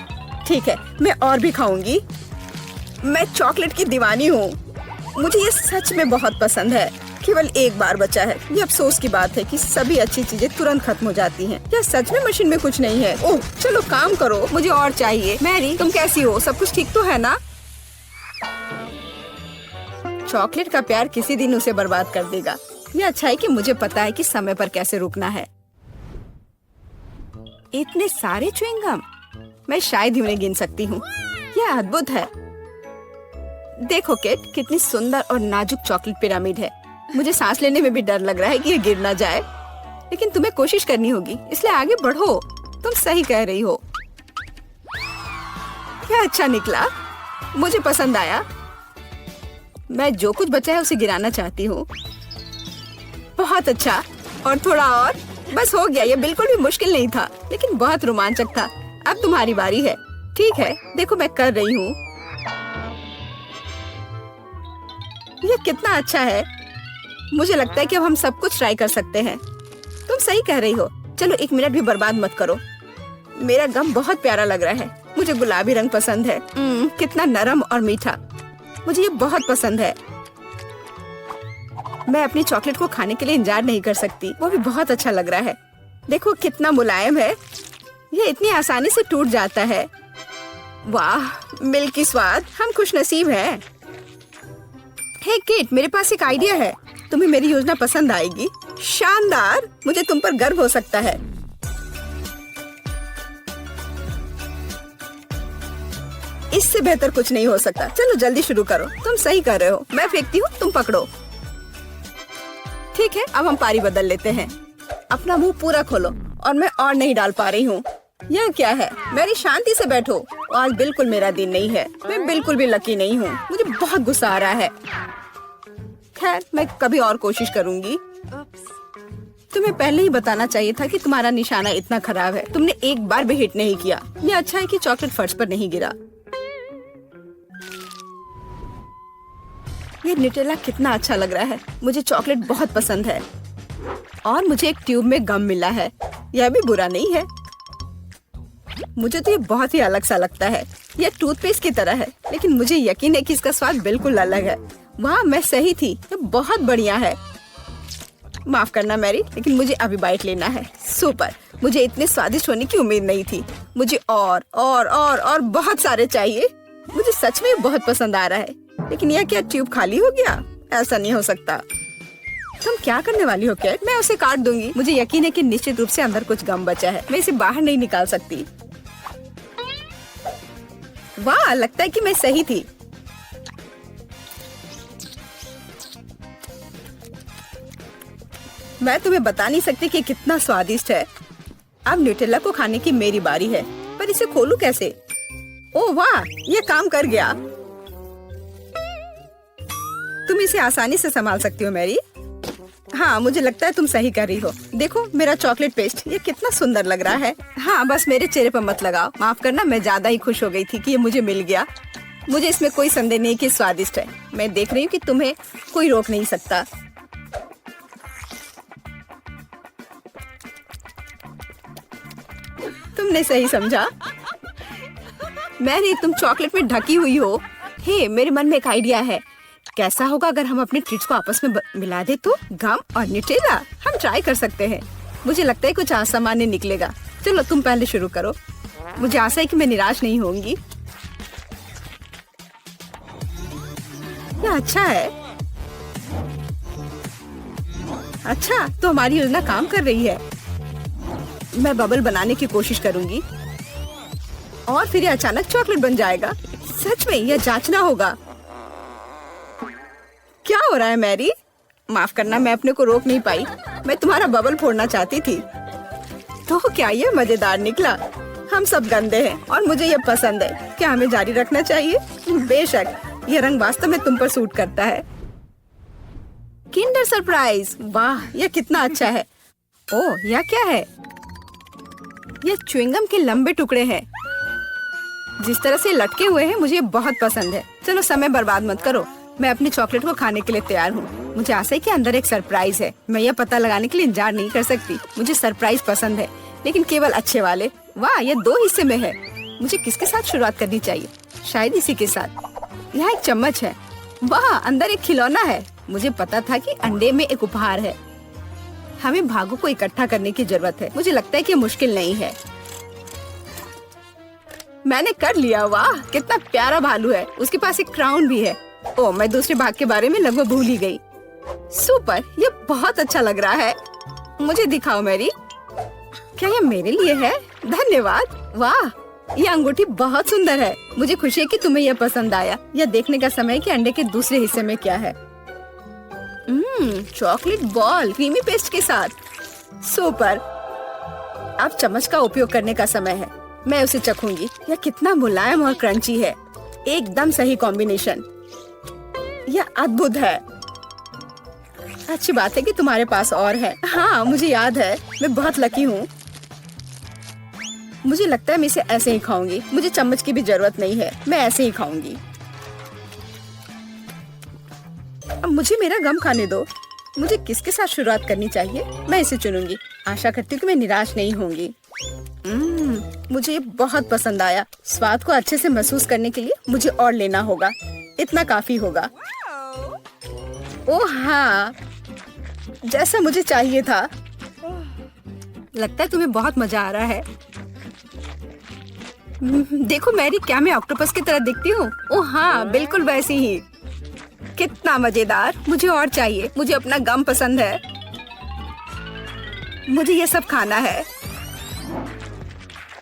Speaker 1: ठीक है, मैं और भी खाऊंगी। मैं चॉकलेट की दीवानी हूँ। मुझे ये सच में बहुत पसंद है। केवल एक बार बचा है। ये अफसोस की बात है कि सभी अच्छी चीजें तुरंत खत्म हो जाती हैं। क्या सच में मशीन में कुछ नहीं है? ओह, चलो काम करो, मुझे और चाहिए। मैरी, तुम कैसी हो? सब कुछ ठीक तो है ना? चॉकलेट का प्यार किसी दिन उसे बर्बाद कर देगा। ये अच्छा है कि मुझे पता है कि समय पर कैसे रुकना है। इतने सारे च्युइंगम, मैं शायद ही उन्हें गिन सकती हूँ। यह अद्भुत है। देखो किट, कितनी सुंदर और नाजुक चॉकलेट पिरामिड है। मुझे सांस लेने में भी डर लग रहा है कि ये गिर ना जाए। लेकिन तुम्हें कोशिश करनी होगी, इसलिए आगे बढ़ो। तुम सही कह रही हो। क्या अच्छा निकला, मुझे पसंद आया। मैं जो कुछ बचा है उसे गिराना चाहती हूँ। बहुत अच्छा, और थोड़ा और। बस हो गया। ये बिल्कुल भी मुश्किल नहीं था, लेकिन बहुत रोमांचक था। अब तुम्हारी बारी है। ठीक है, देखो मैं कर रही हूँ। ये कितना अच्छा है। मुझे लगता है कि अब हम सब कुछ ट्राई कर सकते हैं। तुम सही कह रही हो। चलो 1 मिनट भी बर्बाद मत करो। मेरा गम बहुत प्यारा लग रहा है। मुझे गुलाबी रंग पसंद है। कितना नरम और मीठा। मुझे ये बहुत पसंद है। मैं अपनी चॉकलेट को खाने के लिए इंतजार नहीं कर सकती। वो भी बहुत अच्छा लग रहा है। देखो कितना मुलायम है। ये इतनी आसानी से टूट जाता है। वाह, मिल्की स्वाद। हम खुशनसीब हैं। हे किट, मेरे पास एक आइडिया है। तुम्हें मेरी योजना पसंद आएगी। शानदार, मुझे तुम पर गर्व हो सकता है। इससे बेहतर कुछ नहीं हो सकता। चलो जल्दी शुरू करो। तुम सही कर रहे हो। मैं फेंकती हूँ, तुम पकड़ो। ठीक है, अब हम पारी बदल लेते हैं। अपना मुंह पूरा खोलो। और मैं और नहीं डाल पा रही हूँ। यह क्या है? मेरी शांति से बैठो। आज बिल्कुल मेरा दिन नहीं है। मैं बिल्कुल भी लकी नहीं हूँ। मुझे बहुत गुस्सा आ रहा है। खैर, मैं कभी और कोशिश करूँगी। तुम्हें पहले ही बताना चाहिए था कि तुम्हारा निशाना इतना खराब है। तुमने एक बार भी हिट नहीं किया। ये अच्छा है कि चॉकलेट फर्श पर नहीं गिरा। ये न्यूटेला कितना अच्छा लग रहा है। मुझे चॉकलेट बहुत पसंद है। और मुझे एक ट्यूब में गम मिला है। यह भी बुरा नहीं है। मुझे तो ये बहुत ही अलग सा लगता है। यह टूथपेस्ट की तरह है, लेकिन मुझे यकीन है कि इसका स्वाद बिल्कुल अलग है। वाह, मैं सही थी। ये बहुत बढ़िया है। माफ करना मैरी, लेकिन मुझे अभी बाइट लेना है। सुपर। मुझे इतने स्वादिष्ट होने की उम्मीद नहीं थी। मुझे और बहुत सारे चाहिए। मुझे सच में बहुत पसंद आ रहा है। लेकिन यह क्या ट्यूब खाली हो गया? ऐसा नहीं हो सकता। तुम क्या करने वाली हो कैट? मैं उसे काट दूंगी। मुझे यकीन है कि निश्चित रूप से अंदर कुछ गम बचा है। मैं इसे बाहर नहीं निकाल सकती। वाह, लगता है कि मैं सही थी। मैं तुम्हें बता नहीं सकती कि कितना स्वादिष्ट है। अब न्यूटेला को खाने की मेरी बारी है, पर इसे खोलूं कैसे? ओह वाह, ये काम कर गया। तुम इसे आसानी से संभाल सकती हो मैरी। हाँ, मुझे लगता है तुम सही कर रही हो। देखो मेरा चॉकलेट पेस्ट, ये कितना सुंदर लग रहा है। हाँ, बस मेरे चेहरे पर मत लगाओ। माफ करना, मैं ज्यादा ही खुश हो गई थी कि ये मुझे मिल गया। मुझे इसमें कोई संदेह नहीं कि स्वादिष्ट है। मैं देख रही हूँ कि तुम्हें कोई रोक नहीं सकता। तुमने सही समझा। मैरी, तुम चॉकलेट में ढकी हुई हो। हे, मेरे मन में एक आइडिया है। कैसा होगा अगर हम अपने ट्रीट्स को आपस में मिला दे तो? गम और न्यूटेला, हम ट्राई कर सकते हैं। मुझे लगता है कुछ असामान्य निकलेगा। चलो तुम पहले शुरू करो। मुझे आशा है कि मैं निराश नहीं होंगी। यह अच्छा है। अच्छा, तो हमारी योजना काम कर रही है। मैं बबल बनाने की कोशिश करूंगी और फिर यह अचानक चॉकलेट बन जाएगा। सच में यह जांचना होगा। क्या हो रहा है मैरी? माफ करना, मैं अपने को रोक नहीं पाई। मैं तुम्हारा बबल फोड़ना चाहती थी। तो क्या ये मजेदार निकला? हम सब गंदे हैं और मुझे ये पसंद है। क्या हमें जारी रखना चाहिए? बेशक, ये रंग वास्तव में तुम पर सूट करता है। किंडर सरप्राइज, वाह यह कितना अच्छा है। ओह, यह क्या है? यह च्युइंगम के लंबे टुकड़े हैं। जिस तरह से लटके हुए हैं मुझे बहुत पसंद है। चलो समय बर्बाद मत करो, मैं अपनी चॉकलेट को खाने के लिए तैयार हूँ। मुझे आशा है कि अंदर एक सरप्राइज है। मैं यह पता लगाने के लिए इंतजार नहीं कर सकती। मुझे सरप्राइज पसंद है, लेकिन केवल अच्छे वाले। वाह, यह 2 हिस्से में है। मुझे किसके साथ शुरुआत करनी चाहिए? शायद इसी के साथ। यहाँ एक चम्मच है। वाह, अंदर एक खिलौना है। मुझे पता था कि अंडे में एक उपहार है। हमें भागों को इकट्ठा करने की जरूरत है। मुझे लगता है कि मुश्किल नहीं है। मैंने कर लिया। वाह, कितना प्यारा भालू है। उसके पास एक क्राउन भी है। ओह, मैं दूसरे भाग के बारे में लगभग भूल ही गई। सुपर, ये बहुत अच्छा लग रहा है। मुझे दिखाओ मैरी। क्या ये मेरे लिए है? धन्यवाद। वाह, ये अंगूठी बहुत सुंदर है। मुझे खुशी है कि तुम्हें यह पसंद आया। यह देखने का समय है कि अंडे के दूसरे हिस्से में क्या है। चॉकलेट बॉल क्रीमी पेस्ट के साथ। सुपर। अब चम्मच का उपयोग करने का समय है। मैं उसे चखूंगी। यह कितना मुलायम और क्रंची है। एकदम सही कॉम्बिनेशन। यह अद्भुत है। अच्छी बात है कि तुम्हारे पास और है। हाँ, मुझे याद है। मैं बहुत लकी हूँ। मुझे लगता है मैं इसे ऐसे ही खाऊंगी। मुझे चम्मच की भी जरूरत नहीं है। मैं ऐसे ही खाऊंगी। अब मुझे मेरा गम खाने दो। मुझे किसके साथ शुरुआत करनी चाहिए? मैं इसे चुनूंगी। आशा करती हूँ कि मैं निराश नहीं होंगी। मुझे ये बहुत पसंद आया। स्वाद को अच्छे से महसूस करने के लिए मुझे और लेना होगा। इतना काफी होगा। ओह हाँ, जैसा मुझे चाहिए था। लगता है तुम्हें बहुत मजा आ रहा है। देखो मैरी, क्या मैं ऑक्टोपस की तरह दिखती हूँ? ओह हाँ, बिल्कुल वैसी ही। कितना मजेदार। मुझे और चाहिए। मुझे अपना गम पसंद है। मुझे ये सब खाना है।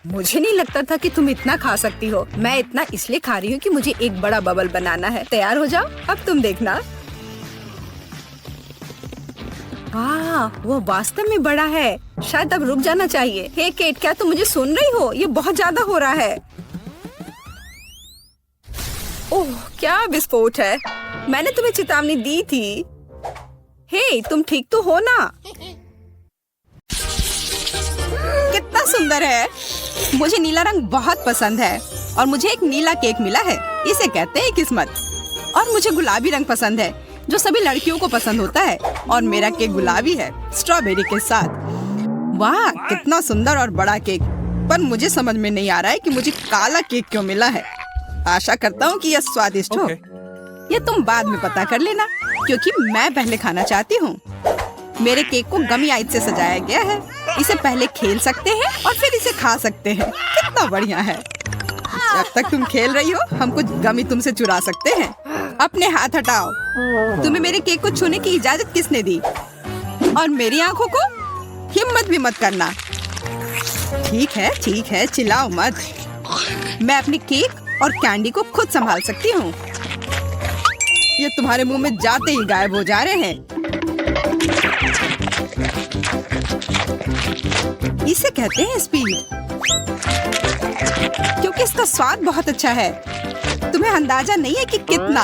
Speaker 1: मुझे नहीं लगता था कि तुम इतना खा सकती हो। मैं इतना इसलिए खा रही हूँ कि मुझे एक बड़ा बबल बनाना है। तैयार हो जाओ, अब तुम देखना। वाह, वो वास्तव में बड़ा है। शायद अब रुक जाना चाहिए। हे केट, क्या तुम मुझे सुन रही हो? ये बहुत ज्यादा हो रहा है। ओह, क्या विस्फोट है। मैंने तुम्हें चेतावनी दी थी। हे, तुम ठीक तो हो ना? कितना सुंदर है। मुझे नीला रंग बहुत पसंद है और मुझे एक नीला केक मिला है। इसे कहते हैं किस्मत। और मुझे गुलाबी रंग पसंद है, जो सभी लड़कियों को पसंद होता है। और मेरा केक गुलाबी है, स्ट्रॉबेरी के साथ। वाह, कितना सुंदर और बड़ा केक। पर मुझे समझ में नहीं आ रहा है कि मुझे काला केक क्यों मिला है। आशा करता हूँ कि यह स्वादिष्ट हो। ये तुम बाद में पता कर लेना, क्योंकि मैं पहले खाना चाहती हूँ। मेरे केक को गमी आइस से सजाया गया है। इसे पहले खेल सकते हैं और फिर इसे खा सकते हैं। कितना बढ़िया है। जब तक तुम खेल रही हो, हम कुछ गमी तुमसे चुरा सकते हैं। अपने हाथ हटाओ। तुम्हें मेरे केक को छूने की इजाजत किसने दी? और मेरी आंखों को हिम्मत भी मत करना। ठीक है, चिल्लाओ मत। मैं अपने केक और कैंडी को खुद संभाल सकती हूँ। ये तुम्हारे मुंह में जाते ही गायब हो जा रहे हैं। इसे कहते हैं स्पीड, क्योंकि इसका स्वाद बहुत अच्छा है। तुम्हें अंदाजा नहीं है कि कितना।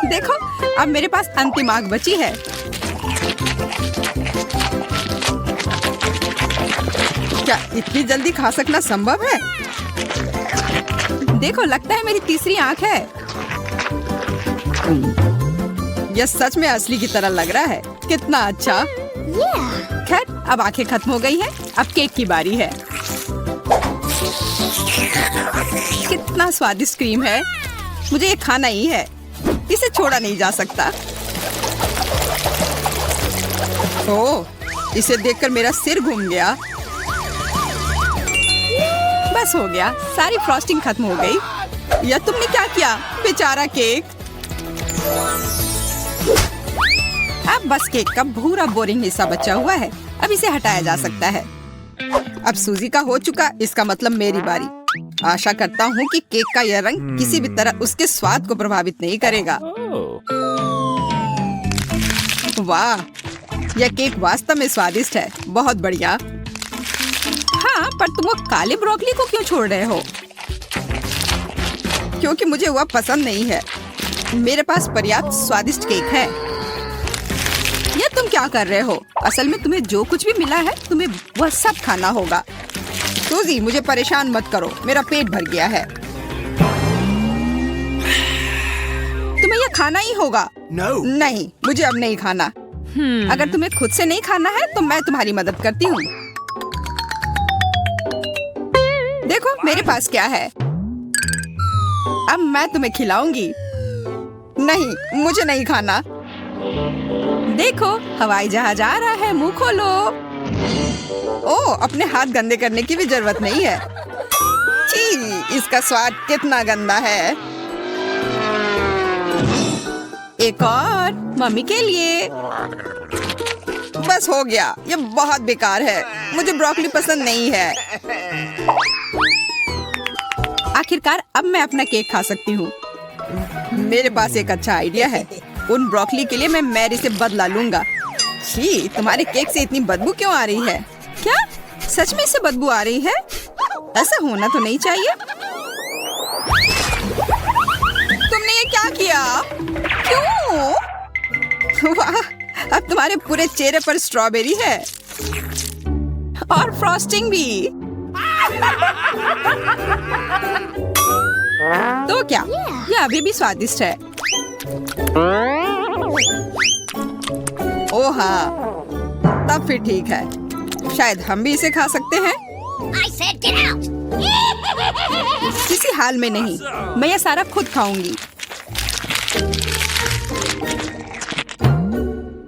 Speaker 1: देखो, अब मेरे पास अंतिम आग बची है। क्या इतनी जल्दी खा सकना संभव है? देखो, लगता है मेरी तीसरी आंख है। यह सच में असली की तरह लग रहा है। कितना अच्छा। खैर, अब आंखें खत्म हो गई हैं। अब केक की बारी है। कितना स्वादिष्ट क्रीम है। मुझे ये खाना ही है, इसे छोड़ा नहीं जा सकता। ओह, इसे देखकर मेरा सिर घूम गया। बस हो गया, सारी फ्रॉस्टिंग खत्म हो गई। या तुमने क्या किया, बेचारा केक। अब बस केक का पूरा बोरिंग हिस्सा बचा हुआ है, अब इसे हटाया जा सकता है। अब सूजी का हो चुका, इसका मतलब मेरी बारी। आशा करता हूँ कि केक का यह रंग किसी भी तरह उसके स्वाद को प्रभावित नहीं करेगा। वाह, यह केक वास्तव में स्वादिष्ट है, बहुत बढ़िया। हाँ, पर तुम वो काले ब्रोकली को क्यों छोड़ रहे हो? क्योंकि मुझे वह पसंद नहीं है। मेरे पास पर्याप्त स्वादिष्ट केक है। ये तुम क्या कर रहे हो? असल में तुम्हें जो कुछ भी मिला है तुम्हें वह सब खाना होगा। सूजी, मुझे परेशान मत करो, मेरा पेट भर गया है। तुम्हें यह खाना ही होगा। नहीं, मुझे अब नहीं खाना। अगर तुम्हें खुद से नहीं खाना है तो मैं तुम्हारी मदद करती हूँ। देखो मेरे पास क्या है, अब मैं तुम्हें खिलाऊंगी। नहीं, मुझे नहीं खाना। देखो, हवाई जहाज आ रहा है, मुंह खोलो। ओह, अपने हाथ गंदे करने की भी जरूरत नहीं है। छी, इसका स्वाद कितना गंदा है। एक और मम्मी के लिए। बस हो गया, ये बहुत बेकार है, मुझे ब्रोकली पसंद नहीं है। आखिरकार अब मैं अपना केक खा सकती हूँ। मेरे पास एक अच्छा आइडिया है। उन ब्रोकली के लिए मैं मैरी से बदला लूंगा। छी, तुम्हारे केक से इतनी बदबू क्यों आ रही है? क्या सच में इससे बदबू आ रही है? ऐसा होना तो नहीं चाहिए। तुमने ये क्या किया? क्यों? वाह, अब तुम्हारे पूरे चेहरे पर स्ट्रॉबेरी है और फ्रॉस्टिंग भी। तो क्या ये अभी भी स्वादिष्ट है? ओह हाँ, तब फिर ठीक है, शायद हम भी इसे खा सकते हैं। किसी हाल में नहीं, मैं ये सारा खुद खाऊंगी।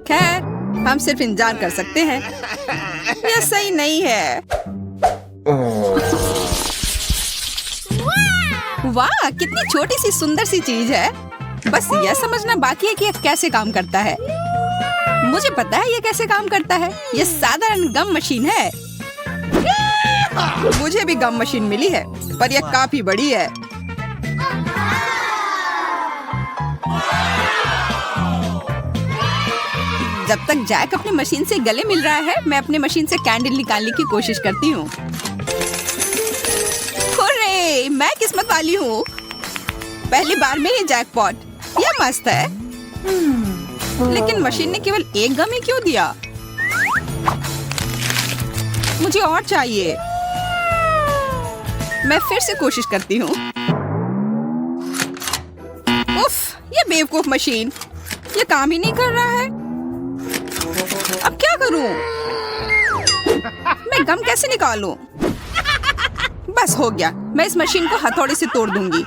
Speaker 1: खैर, हम सिर्फ इंतजार कर सकते हैं। यह सही नहीं है। वाह, कितनी छोटी सी सुंदर सी चीज है। बस यह समझना बाकी है कि यह कैसे काम करता है। मुझे पता है यह कैसे काम करता है। यह साधारण गम मशीन है। मुझे भी गम मशीन मिली है, पर यह काफी बड़ी है। जब तक जैक अपनी मशीन से गले मिल रहा है, मैं अपनी मशीन से कैंडल निकालने की कोशिश करती हूँ। हुर्रे, मैं किस्मत वाली हूँ। पहली बार में ही जैकपॉट। यह मस्त है। लेकिन मशीन ने केवल एक गम ही क्यों दिया? मुझे और चाहिए। मैं फिर से कोशिश करती हूँ। उफ, ये बेवकूफ मशीन, ये काम ही नहीं कर रहा है। अब क्या करूं? मैं गम कैसे निकालूं? बस हो गया, मैं इस मशीन को हथौड़े से तोड़ दूंगी।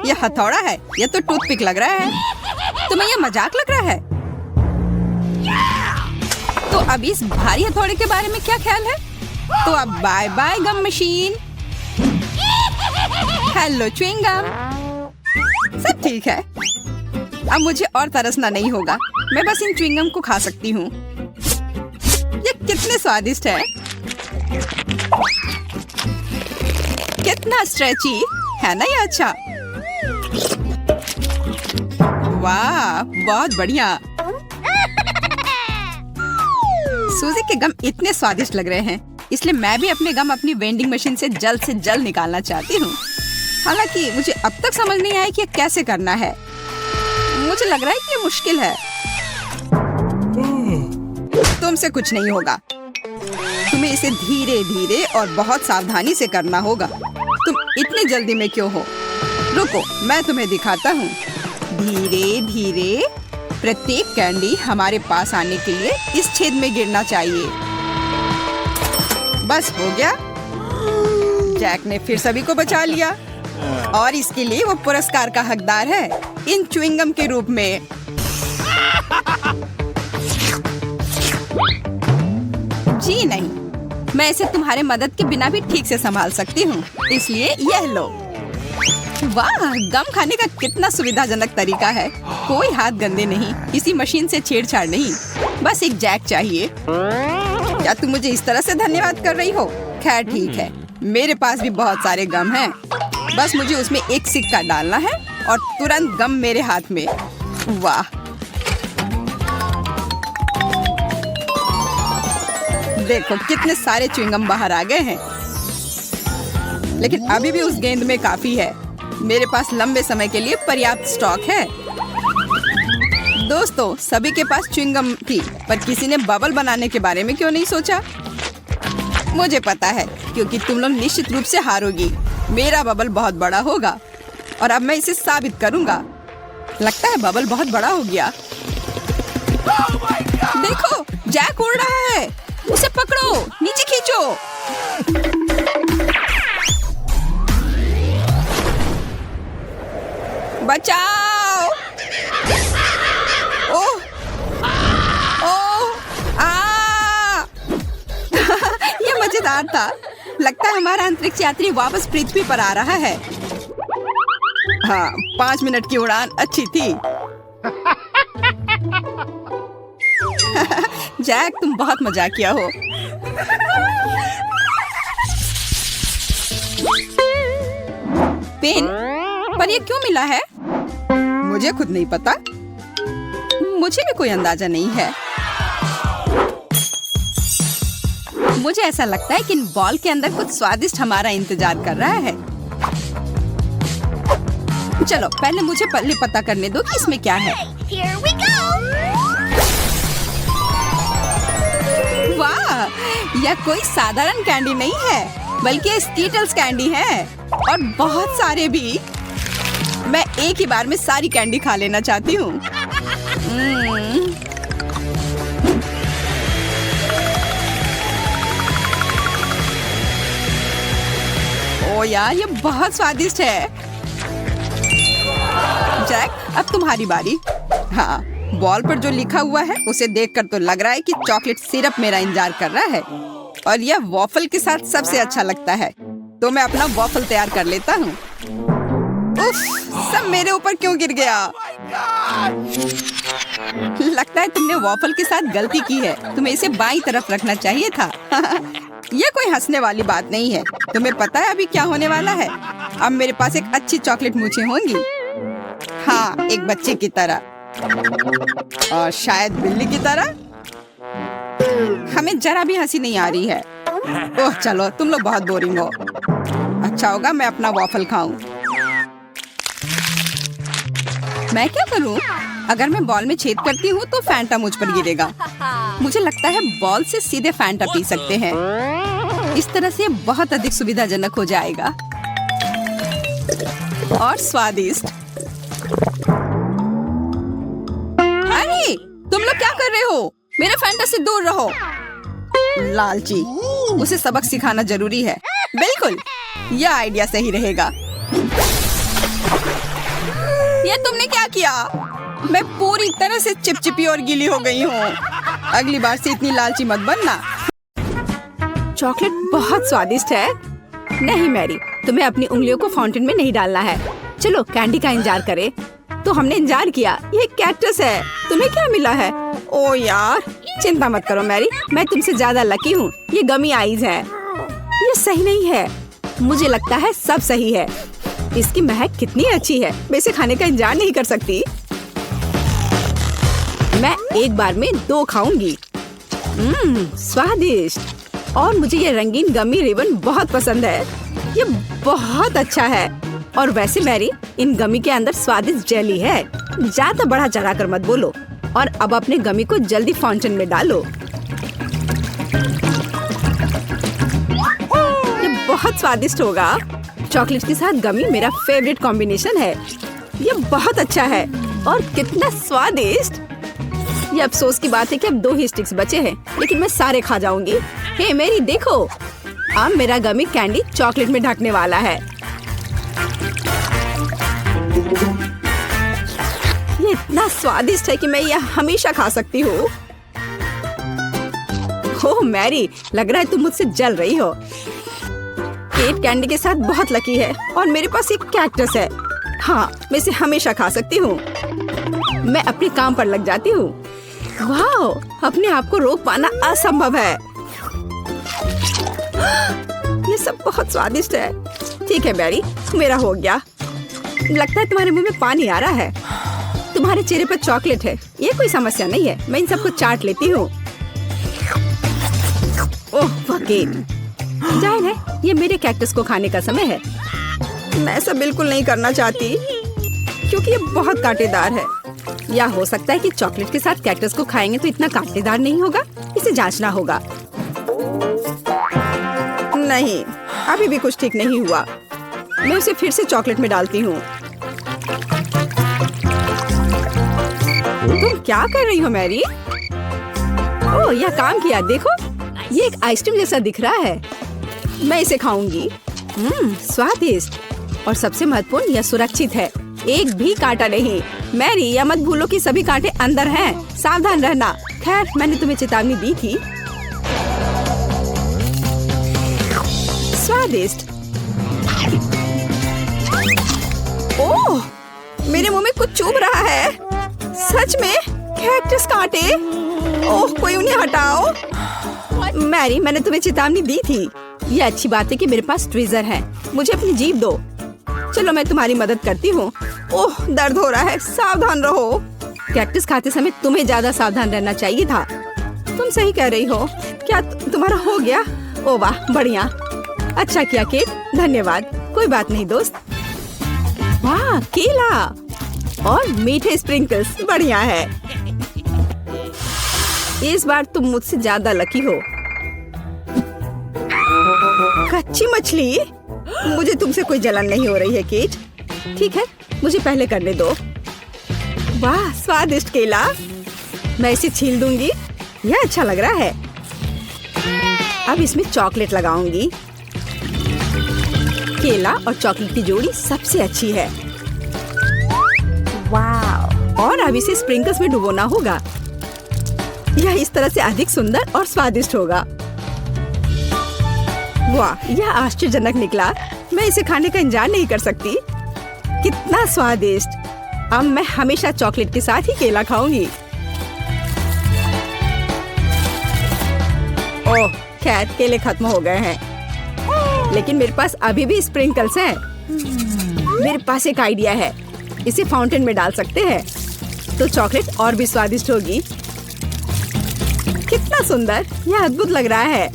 Speaker 1: यह हथौड़ा है, यह तो टूथपिक लग रहा है। तुम्हें यह मजाक लग रहा है? तो अब इस भारी हथौड़े के बारे में क्या ख्याल है? तो अब bye bye gum machine. Hello chewing gum. सब ठीक है, अब मुझे और तरसना नहीं होगा। मैं बस इन च्युइंग गम को खा सकती हूँ। ये कितने स्वादिष्ट है, कितना स्ट्रेची है ना ये। अच्छा, वाह, बहुत बढ़िया। सूजी के गम इतने स्वादिष्ट लग रहे हैं, इसलिए मैं भी अपने गम अपनी वेंडिंग मशीन से जल्द निकालना चाहती हूँ। हालांकि मुझे अब तक समझ नहीं आया कि ये कैसे करना है। मुझे लग रहा है कि ये मुश्किल है। तुमसे कुछ नहीं होगा। तुम्हें इसे धीरे धीरे और बहुत सावधानी से करना होगा। तुम इतनी जल्दी में क्यों हो? रुको, मैं तुम्हें दिखाता हूँ। धीरे धीरे प्रत्येक कैंडी हमारे पास आने के लिए इस छेद में गिरना चाहिए। बस हो गया। जैक ने फिर सभी को बचा लिया और इसके लिए वो पुरस्कार का हकदार है, इन च्युइंगम के रूप में। जी नहीं, मैं इसे तुम्हारे मदद के बिना भी ठीक से संभाल सकती हूँ, इसलिए यह लो। वाह, गम खाने का कितना सुविधाजनक तरीका है। कोई हाथ गंदे नहीं, किसी मशीन से छेड़छाड़ नहीं, बस एक जैक चाहिए। क्या तुम मुझे इस तरह से धन्यवाद कर रही हो? खैर ठीक है, मेरे पास भी बहुत सारे गम हैं। बस मुझे उसमें एक सिक्का डालना है और तुरंत गम मेरे हाथ में। वाह, देखो कितने सारे च्युइंगम बाहर आ गए हैं। लेकिन अभी भी उस गेंद में काफी है। मेरे पास लंबे समय के लिए पर्याप्त स्टॉक है। दोस्तों, सभी के पास च्युइंगम थी, पर किसी ने बबल बनाने के बारे में क्यों नहीं सोचा? मुझे पता है, क्योंकि तुम लोग निश्चित रूप से हारोगी। मेरा बबल बहुत बड़ा होगा और अब मैं इसे साबित करूंगा। लगता है बबल बहुत बड़ा हो गया। देखो, जैक उड़ रहा है। उसे पकड़ो, नीचे खींचो। बचाओ! ओह! ओह! ये मजेदार था। लगता है हमारा अंतरिक्ष यात्री वापस पृथ्वी पर आ रहा है। हाँ, 5 मिनट की उड़ान अच्छी थी। जैक, तुम बहुत मजाकिया हो। पेन, पर ये क्यों मिला है? मुझे खुद नहीं पता। मुझे भी कोई अंदाजा नहीं है। मुझे ऐसा लगता है कि इन बॉल के अंदर कुछ स्वादिष्ट हमारा इंतजार कर रहा है। चलो, पहले मुझे पहले पता करने दो कि इसमें क्या है।
Speaker 2: Here we go!
Speaker 1: वाह, यह कोई साधारण कैंडी नहीं है, बल्कि स्कीटल्स कैंडी है, और बहुत सारे भी। मैं एक ही बार में सारी कैंडी खा लेना चाहती हूँ। ओ यार, ये बहुत स्वादिष्ट है। जैक, अब तुम्हारी बारी। हाँ, बॉल पर जो लिखा हुआ है उसे देखकर तो लग रहा है कि चॉकलेट सिरप मेरा इंतजार कर रहा है, और यह वॉफल के साथ सबसे अच्छा लगता है। तो मैं अपना वॉफल तैयार कर लेता हूँ। उफ, सब मेरे ऊपर क्यों गिर गया? लगता है तुमने वॉफल के साथ गलती की है। तुम्हें इसे बाईं तरफ रखना चाहिए था। यह कोई हंसने वाली बात नहीं है। तुम्हें पता है अभी क्या होने वाला है? अब मेरे पास एक अच्छी चॉकलेट मूंछें होंगी। हाँ, एक बच्चे की तरह, और शायद बिल्ली की तरह। हमें जरा भी हंसी नहीं आ रही है। ओह चलो, तुम लोग बहुत बोरिंग हो। अच्छा होगा मैं अपना वॉफल खाऊं। मैं क्या करूं? अगर मैं बॉल में छेद करती हूँ तो फैंटा मुझ पर गिरेगा। मुझे लगता है बॉल से सीधे फैंटा पी सकते हैं। इस तरह से बहुत अधिक सुविधाजनक हो जाएगा और स्वादिष्ट। अरे, तुम लोग क्या कर रहे हो? मेरे फैंटा से दूर रहो। लालची, उसे सबक सिखाना जरूरी है। बिल्कुल, यह आइडिया सही रहेगा। ये तुमने क्या किया? मैं पूरी तरह से चिपचिपी और गीली हो गई हूँ। अगली बार से इतनी लालची मत बनना। चॉकलेट बहुत स्वादिष्ट है। नहीं मैरी, तुम्हें अपनी उंगलियों को फाउंटेन में नहीं डालना है। चलो कैंडी का इंतजार करें। तो हमने इंतजार किया। ये कैक्टस है। तुम्हें क्या मिला है? ओ यार, चिंता मत करो मैरी, मैं तुमसे ज्यादा लकी हूँ। ये गमी आइज है। ये सही नहीं है। मुझे लगता है सब सही है। इसकी महक कितनी अच्छी है। मैं इसे खाने का इंतजार नहीं कर सकती। मैं एक बार में 2 खाऊंगी। स्वादिष्ट। और मुझे ये रंगीन गमी रिबन बहुत पसंद है। ये बहुत अच्छा है। और वैसे मैरी, इन गमी के अंदर स्वादिष्ट जेली है। ज्यादा बढ़ा चढ़ा कर मत बोलो। और अब अपने गमी को जल्दी फाउंटेन में डालो। ये बहुत स्वादिष्ट होगा। चॉकलेट के साथ गमी मेरा फेवरेट कॉम्बिनेशन है। ये बहुत अच्छा है और कितना स्वादिष्ट। ये अफसोस की बात है कि अब 2 ही स्टिक्स बचे हैं, लेकिन मैं सारे खा जाऊंगी। हे मेरी, देखो, अब मेरा गमी कैंडी चॉकलेट में ढकने वाला है। ये इतना स्वादिष्ट है कि मैं यह हमेशा खा सकती हूँ। ओह मैरी, लग रहा है तुम मुझसे जल रही हो। केट कैंडी के साथ बहुत लकी है और मेरे पास एक कैक्टस है। हाँ, मैं इसे हमेशा खा सकती हूँ। मैं अपने काम पर लग जाती हूँ। वाह, अपने आप को रोक पाना असंभव है। ये सब बहुत स्वादिष्ट है। ठीक है मैरी, मेरा हो गया। लगता है तुम्हारे मुंह में पानी आ रहा है। तुम्हारे चेहरे पर चॉकलेट है, ये कोई समस्या नहीं है। मैं इन सबको चाट लेती हूँ। ओह जाहिर है ये मेरे कैक्टस को खाने का समय है। मैं ऐसा बिल्कुल नहीं करना चाहती क्योंकि ये बहुत कांटेदार है। या हो सकता है कि चॉकलेट के साथ कैक्टस को खाएंगे तो इतना कांटेदार नहीं होगा। इसे जांचना होगा। नहीं, अभी भी कुछ ठीक नहीं हुआ। मैं उसे फिर से चॉकलेट में डालती हूँ। तुम क्या कर रही हो मैरी? ओह, यह काम किया। देखो, ये एक आइसक्रीम जैसा दिख रहा है। मैं इसे खाऊंगी। स्वादिष्ट और सबसे महत्वपूर्ण, यह सुरक्षित है। एक भी कांटा नहीं। मैरी, यह मत भूलो कि सभी कांटे अंदर हैं। सावधान रहना। खैर, मैंने तुम्हें चेतावनी दी थी। स्वादिष्ट। ओह, मेरे मुंह में कुछ चुभ रहा है। सच में कैक्टस कांटे। ओह, कोई उन्हें हटाओ। मैरी, मैंने तुम्हें चेतावनी दी थी। ये अच्छी बात है कि मेरे पास ट्विज़र है। मुझे अपनी जीभ दो। चलो, मैं तुम्हारी मदद करती हूँ। ओह, दर्द हो रहा है। सावधान रहो। कैक्टस खाते समय तुम्हें ज्यादा सावधान रहना चाहिए था। तुम सही कह रही हो। क्या तुम्हारा हो गया? ओह वाह, बढ़िया। अच्छा किया केट, धन्यवाद। कोई बात नहीं दोस्त। वाह, केला और मीठे स्प्रिंकल्स, बढ़िया है। इस बार तुम मुझसे ज्यादा लकी हो। कच्ची मछली? मुझे तुमसे कोई जलन नहीं हो रही है केट। ठीक है, मुझे पहले करने दो। वाह, स्वादिष्ट केला। मैं इसे छील दूंगी। यह अच्छा लग रहा है। अब इसमें चॉकलेट लगाऊंगी। केला और चॉकलेट की जोड़ी सबसे अच्छी है। वाह, और अब इसे स्प्रिंकल्स में डुबोना होगा। यह इस तरह से अधिक सुंदर और स्वादिष्ट होगा। वाह, यह आश्चर्यजनक निकला। मैं इसे खाने का इंतजार नहीं कर सकती। कितना स्वादिष्ट। अब मैं हमेशा चॉकलेट के साथ ही केला खाऊंगी। ओह, खैर केले खत्म हो गए हैं, लेकिन मेरे पास अभी भी स्प्रिंकल्स हैं। मेरे पास एक आइडिया है। इसे फाउंटेन में डाल सकते हैं तो चॉकलेट और भी स्वादिष्ट होगी। कितना सुंदर, यह अद्भुत लग रहा है।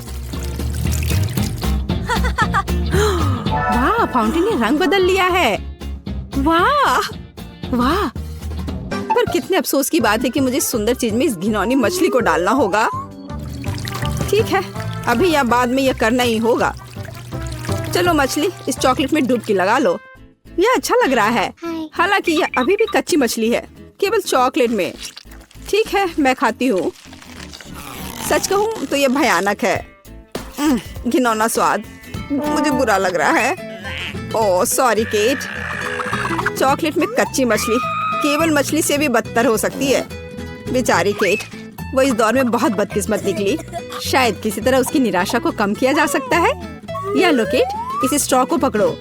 Speaker 1: वाह, फाउंटेन ने रंग बदल लिया है। वाह वाह, पर कितने अफसोस की बात है कि मुझे सुंदर चीज में इस घिनौनी मछली को डालना होगा। ठीक है, अभी या बाद में यह करना ही होगा। चलो मछली, इस चॉकलेट में डुबकी लगा लो। यह अच्छा लग रहा है। हालांकि यह अभी भी कच्ची मछली है, केवल चॉकलेट में। ठीक है, मैं खाती हूँ। सच कहूँ तो यह भयानक है। घिनौना स्वाद, मुझे बुरा लग रहा है। Oh sorry cat. चॉकलेट में कच्ची मछली केवल मछली से भी बदतर हो सकती है। बेचारी केट, वो इस दौर में बहुत बदकिस्मत निकली। शायद किसी तरह उसकी निराशा को कम किया जा सकता है। या लो केट, इस स्ट्रॉ को पकड़ो।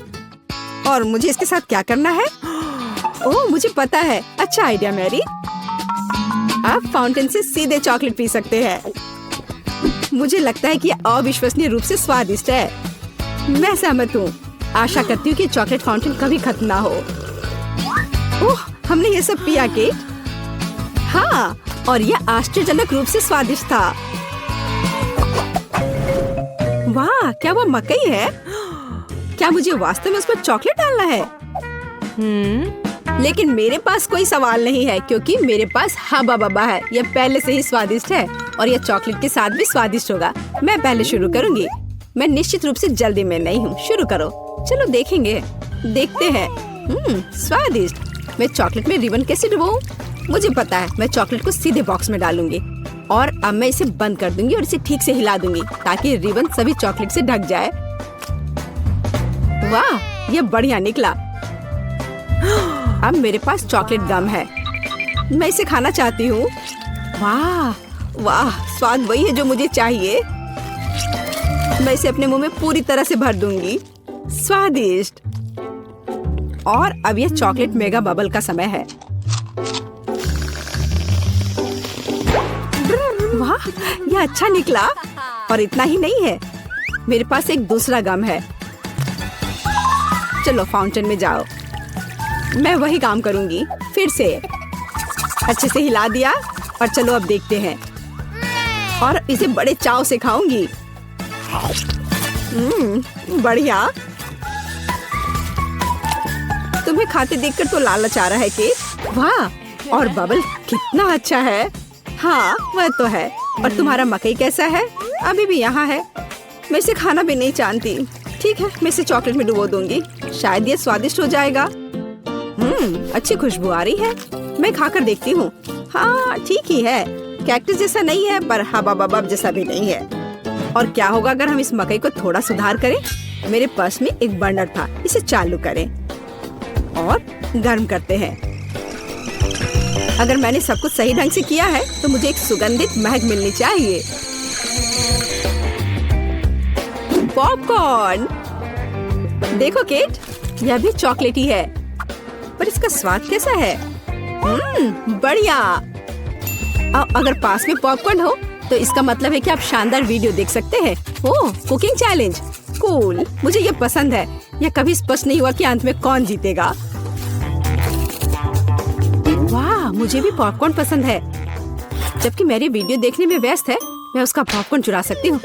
Speaker 1: और मुझे इसके साथ क्या करना है? ओह, मुझे पता है। अच्छा आइडिया मैरी। आप फाउंटेन से सीधे चॉकलेट पी सकते हैं। मुझे लगता है कि यह अविश्वसनीय रूप से स्वादिष्ट है। मैं सहमत हूँ। आशा करती हूँ कि चॉकलेट फाउंटेन कभी खत्म ना हो। ओह, हमने ये सब पिया केट। हाँ, और यह आश्चर्यजनक रूप से स्वादिष्ट था। वाह, क्या वो मकई है? क्या मुझे वास्तव में उस पर चॉकलेट डालना है? लेकिन मेरे पास कोई सवाल नहीं है क्योंकि मेरे पास हब्बा बब्बा है। यह पहले से ही स्वादिष्ट है और यह चॉकलेट के साथ भी स्वादिष्ट होगा। मैं पहले शुरू करूंगी। मैं निश्चित रूप से जल्दी में नहीं हूँ। शुरू करो। चलो देखेंगे, देखते हैं। स्वादिष्ट। मैं चॉकलेट में रिबन कैसे डुबाऊं? मुझे पता है, मैं चॉकलेट को सीधे बॉक्स में डालूंगी और अब मैं इसे बंद कर दूंगी और इसे ठीक से हिला दूंगी ताकि रिबन सभी चॉकलेट से ढक जाए। वाह, यह बढ़िया निकला। अब मेरे पास चॉकलेट गम है, मैं इसे खाना चाहती हूँ। वाह वाह, स्वाद वही है जो मुझे चाहिए। मैं इसे अपने मुंह में पूरी तरह से भर दूंगी। स्वादिष्ट। और अब यह चॉकलेट मेगा बबल का समय है। वाह, यह अच्छा निकला। और इतना ही नहीं है, मेरे पास एक दूसरा गम है। चलो फाउंटेन में जाओ। मैं वही काम करूंगी। फिर से अच्छे से हिला दिया और चलो अब देखते हैं। और इसे बड़े चाव से खाऊंगी। बढ़िया। तुम्हें खाते देखकर तो लालच आ रहा है केक। वाह, और बबल कितना अच्छा है। हाँ वह तो है। और तुम्हारा मकई कैसा है? अभी भी यहाँ है। मैं इसे खाना भी नहीं जानती। ठीक है, मैं इसे चॉकलेट में डुबो दूंगी, शायद ये स्वादिष्ट हो जाएगा। अच्छी खुशबू आ रही है। मैं खाकर देखती हूँ। हाँ ठीक ही है, कैक्टस जैसा नहीं है पर हबा बबब जैसा भी नहीं है। और क्या होगा अगर हम इस मकई को थोड़ा सुधार करें? मेरे पर्स में एक बर्नर था, इसे चालू करें और गर्म करते हैं। अगर मैंने सब कुछ सही ढंग से किया है तो मुझे एक सुगंधित महक मिलनी चाहिए। पॉपकॉर्न देखो केट, यह भी चॉकलेटी है, पर इसका स्वाद कैसा है? बढ़िया। अगर पास में पॉपकॉर्न हो तो इसका मतलब है कि आप शानदार वीडियो देख सकते हैं। ओह, कुकिंग चैलेंज, कूल। मुझे ये पसंद है। यह कभी स्पष्ट नहीं हुआ कि अंत में कौन जीतेगा। वाह, मुझे भी पॉपकॉर्न पसंद है। जबकि मेरी वीडियो देखने में व्यस्त है, मैं उसका पॉपकॉर्न चुरा सकती हूँ।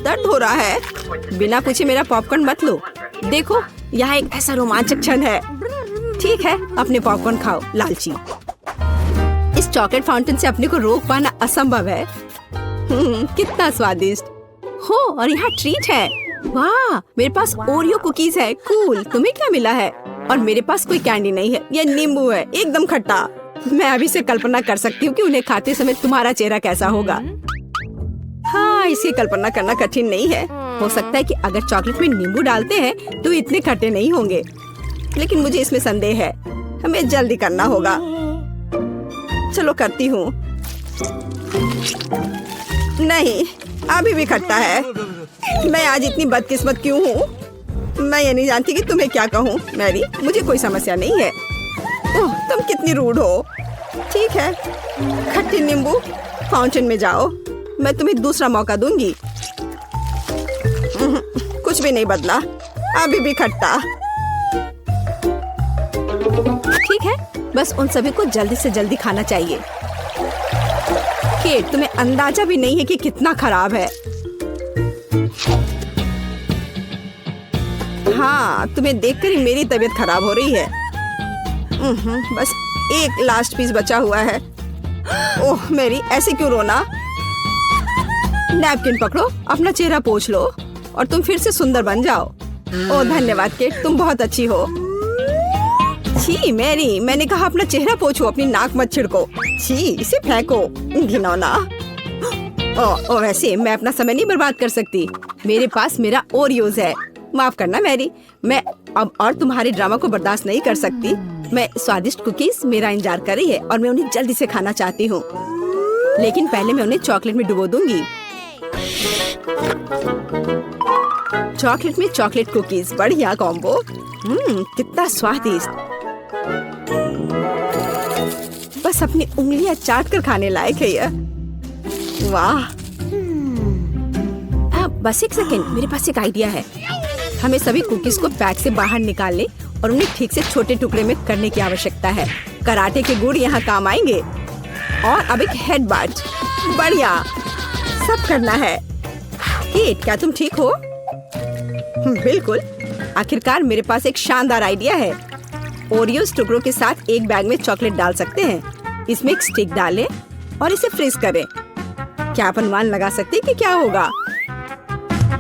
Speaker 1: दर्द हो रहा है। बिना पूछे मेरा पॉपकॉर्न मत लो। देखो, यहाँ एक ऐसा रोमांचक क्षण है। ठीक है, अपने पॉपकॉर्न खाओ, लालची। इस चॉकलेट फाउंटेन से अपने को रोक पाना असंभव है। कितना स्वादिष्ट हो। और यहाँ ट्रीट है। वाह, मेरे पास ओरियो कुकीज है। कूल। तुम्हें क्या मिला है? और मेरे पास कोई कैंडी नहीं है, यह नींबू है, एकदम खट्टा। मैं अभी से कल्पना कर सकती हूँ कि उन्हें खाते समय तुम्हारा चेहरा कैसा होगा। हाँ, इसकी कल्पना करना कठिन नहीं है। हो सकता है कि अगर चॉकलेट में नींबू डालते हैं तो इतने खट्टे नहीं होंगे, लेकिन मुझे इसमें संदेह है। हमें जल्दी करना होगा। चलो करती हूँ। नहीं, अभी भी खट्टा है। मैं आज इतनी बदकिस्मत क्यों हूँ? मैं ये नहीं जानती कि तुम्हें क्या कहूँ। मैरी, मुझे कोई समस्या नहीं है। ओह, तुम कितनी रूड हो। ठीक है, खट्टी नींबू, फाउंटेन में जाओ। मैं तुम्हें दूसरा मौका दूंगी। कुछ भी नहीं बदला, अभी भी खट्टा। ठीक है, बस उन सभी को जल्दी से जल्दी खाना चाहिए। केट, तुम्हें अंदाजा भी नहीं है कि कितना खराब है। हाँ, तुम्हें देखकर ही मेरी तबीयत खराब हो रही है। बस एक लास्ट पीस बचा हुआ है। ओह मेरी, ऐसे क्यों रोना? नैपकिन पकड़ो, अपना चेहरा पोंछ लो और तुम फिर से सुंदर बन जाओ। ओह धन्यवाद केट, तुम बहुत अच्छी हो। छी मैरी, मैंने कहा अपना चेहरा पोंछो, अपनी नाक मत छिड़को। छी, इसे फेंको, घिनौना। ओ वैसे मैं अपना समय नहीं बर्बाद कर सकती। मेरे पास मेरा ओरियोज है। माफ करना मैरी, मैं अब और तुम्हारे ड्रामा को बर्दाश्त नहीं कर सकती। मैं स्वादिष्ट कुकीज मेरा इंतजार कर रही है और मैं उन्हें जल्दी से खाना चाहती हूँ, लेकिन पहले मैं उन्हें चॉकलेट में डुबो दूंगी। चॉकलेट में चॉकलेट कुकीज, बढ़िया कॉम्बो। कितना स्वादिष्ट। बस अपनी उंगलियां चाट कर खाने लायक है यह। वाह। बस एक सेकेंड, मेरे पास एक आइडिया है। हमें सभी कुकीज को पैक से बाहर निकालने और उन्हें ठीक से छोटे टुकड़े में करने की आवश्यकता है। कराटे के गुण यहाँ काम आएंगे। और अब एक हेडबट, बढ़िया, सब करना है। केट, क्या तुम ठीक हो? बिल्कुल। आखिरकार मेरे पास एक शानदार आइडिया है। ओरियोस टुकड़ों के साथ एक बैग में चॉकलेट डाल सकते हैं। इसमें एक स्टिक डालें और इसे फ्रीज करें। क्या आप अनुमान लगा सकते हैं कि क्या होगा?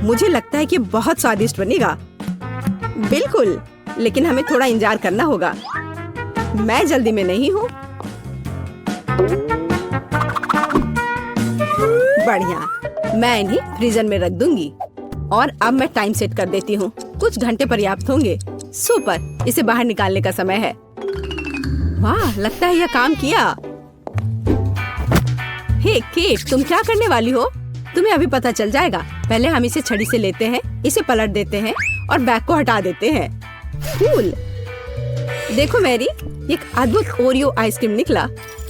Speaker 1: मुझे लगता है कि बहुत स्वादिष्ट बनेगा। बिल्कुल, लेकिन हमें थोड़ा इंतजार करना होगा। मैं जल्दी में नहीं हूँ। बढ़िया, मैं इन्हें फ्रीजर में रख दूंगी और अब मैं टाइम सेट कर देती हूँ। कुछ घंटे पर्याप्त होंगे। सुपर, इसे बाहर निकालने का समय है। वाह, लगता है यह काम किया। हे केट, तुम क्या करने वाली हो? तुम्हें अभी पता चल जाएगा। पहले हम इसे छड़ी से लेते हैं, इसे पलट देते हैं और बैग को हटा देते हैं। कूल। देखो मैरी, एक अद्भुत ओरियो आइसक्रीम निकला।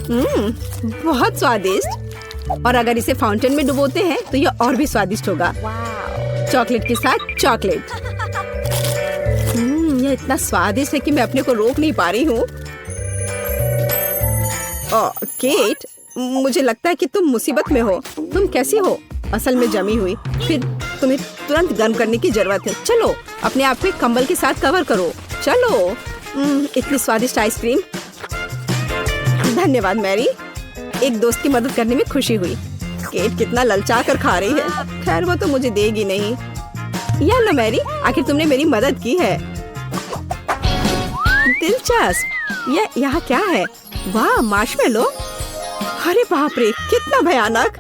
Speaker 1: बहुत स्वादिष्ट। और अगर इसे फाउंटेन में डुबोते हैं तो यह और भी स्वादिष्ट होगा। चॉकलेट के साथ चॉकलेट। यह इतना स्वादिष्ट है कि मैं अपने को रोक नहीं पा रही हूँ। केट, मुझे लगता है कि तुम मुसीबत में हो। तुम कैसी हो? असल में जमी हुई। फिर तुम्हें तुरंत गर्म करने की जरूरत है। चलो, अपने आप को कंबल के साथ कवर करो। चलो। इतनी स्वादिष्ट आइसक्रीम। धन्यवाद मैरी, एक दोस्त की मदद करने में खुशी हुई। केट कितना ललचा कर खा रही है। खैर, वो तो मुझे देगी नहीं। या लो मैरी, आखिर तुमने मेरी मदद की है। दिलचस्प। यह यहाँ क्या है? वाह, मार्शमेलो। अरे बाप रे, कितना भयानक।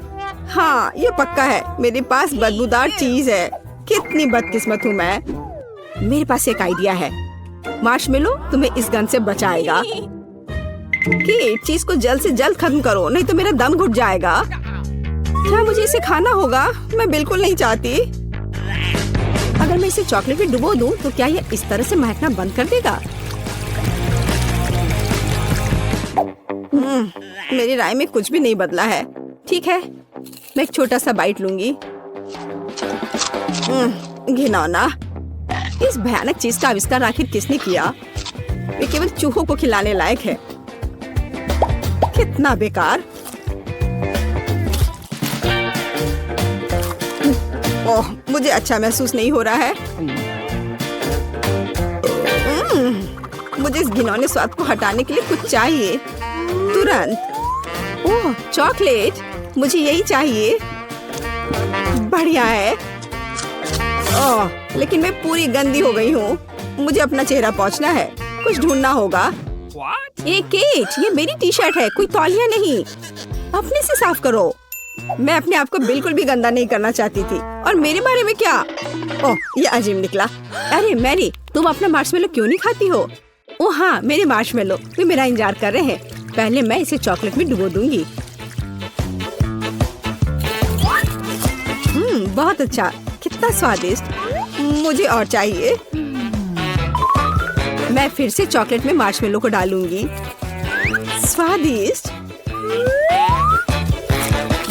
Speaker 1: हाँ, ये पक्का है। मेरे पास बदबूदार चीज है। कितनी बदकिस्मत हूँ मैं। मेरे पास एक आइडिया है। मार्शमेलो तुम्हें इस गन से बचाएगा। कि चीज को जल्द से जल्द खत्म करो, नहीं तो मेरा दम घुट जाएगा। क्या मुझे इसे खाना होगा? मैं बिल्कुल नहीं चाहती। अगर मैं इसे चॉकलेट में डुबो दूं, तो क्या यह इस तरह से महकना बंद कर देगा? मेरी राय में कुछ भी नहीं बदला है। ठीक है, मैं एक छोटा सा बाइट लूंगी। घिनौना। इस भयानक चीज का आविष्कार आखिर किसने किया? वे केवल चूहों को खिलाने लायक है। कितना बेकार। ओह, मुझे अच्छा महसूस नहीं हो रहा है। मुझे इस घिनौने स्वाद को हटाने के लिए कुछ चाहिए तुरंत। ओह, चॉकलेट, मुझे यही चाहिए। बढ़िया है। ओह, लेकिन मैं पूरी गंदी हो गई हूँ। मुझे अपना चेहरा पोंछना है। कुछ ढूंढना होगा। ये केट, ये मेरी टी शर्ट है, कोई तौलिया नहीं। अपने से साफ करो। मैं अपने आप को बिल्कुल भी गंदा नहीं करना चाहती थी। और मेरे बारे में क्या? ओह, ये अजीब निकला। अरे मैरी, तुम अपना मार्शमेलो क्यों नहीं खाती हो? ओह हाँ, मेरे मार्शमेलो, वे मेरा इंतजार कर रहे हैं। पहले मैं इसे चॉकलेट में डुबो दूंगी। बहुत अच्छा, कितना स्वादिष्ट। मुझे और चाहिए। मैं फिर से चॉकलेट में मार्शमेलो को डालूंगी। स्वादिष्ट।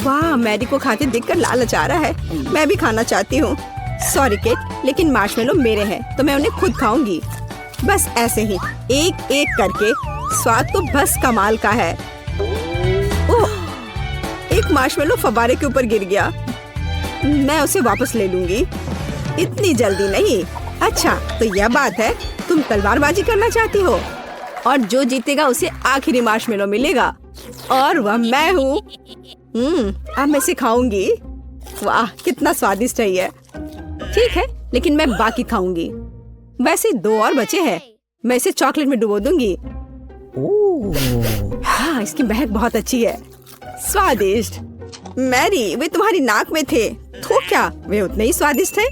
Speaker 1: वाह, मैरी को खाते देखकर लालच आ रहा है। मैं भी खाना चाहती हूँ। सॉरी केट, लेकिन मार्शमेलो मेरे हैं तो मैं उन्हें खुद खाऊंगी। बस ऐसे ही, एक एक करके। स्वाद तो बस कमाल का है। ओह, एक मार्शमेलो फव्वारे के ऊपर गिर गया। मैं उसे वापस ले लूंगी। इतनी जल्दी नहीं। अच्छा, तो यह बात है, तुम तलवारबाजी करना चाहती हो और जो जीतेगा उसे आखिरी मार्शमेलो मिलेगा और वह मैं हूँ। अब मैं इसे खाऊंगी। वाह, कितना स्वादिष्ट है यह। ठीक है, लेकिन मैं बाकी खाऊंगी। वैसे 2 और बचे हैं। मैं इसे चॉकलेट में डुबो दूंगी। हाँ, इसकी महक बहुत अच्छी है। स्वादिष्ट। मैरी, वे तुम्हारी नाक में थे। तो क्या वे उतने ही स्वादिष्ट थे?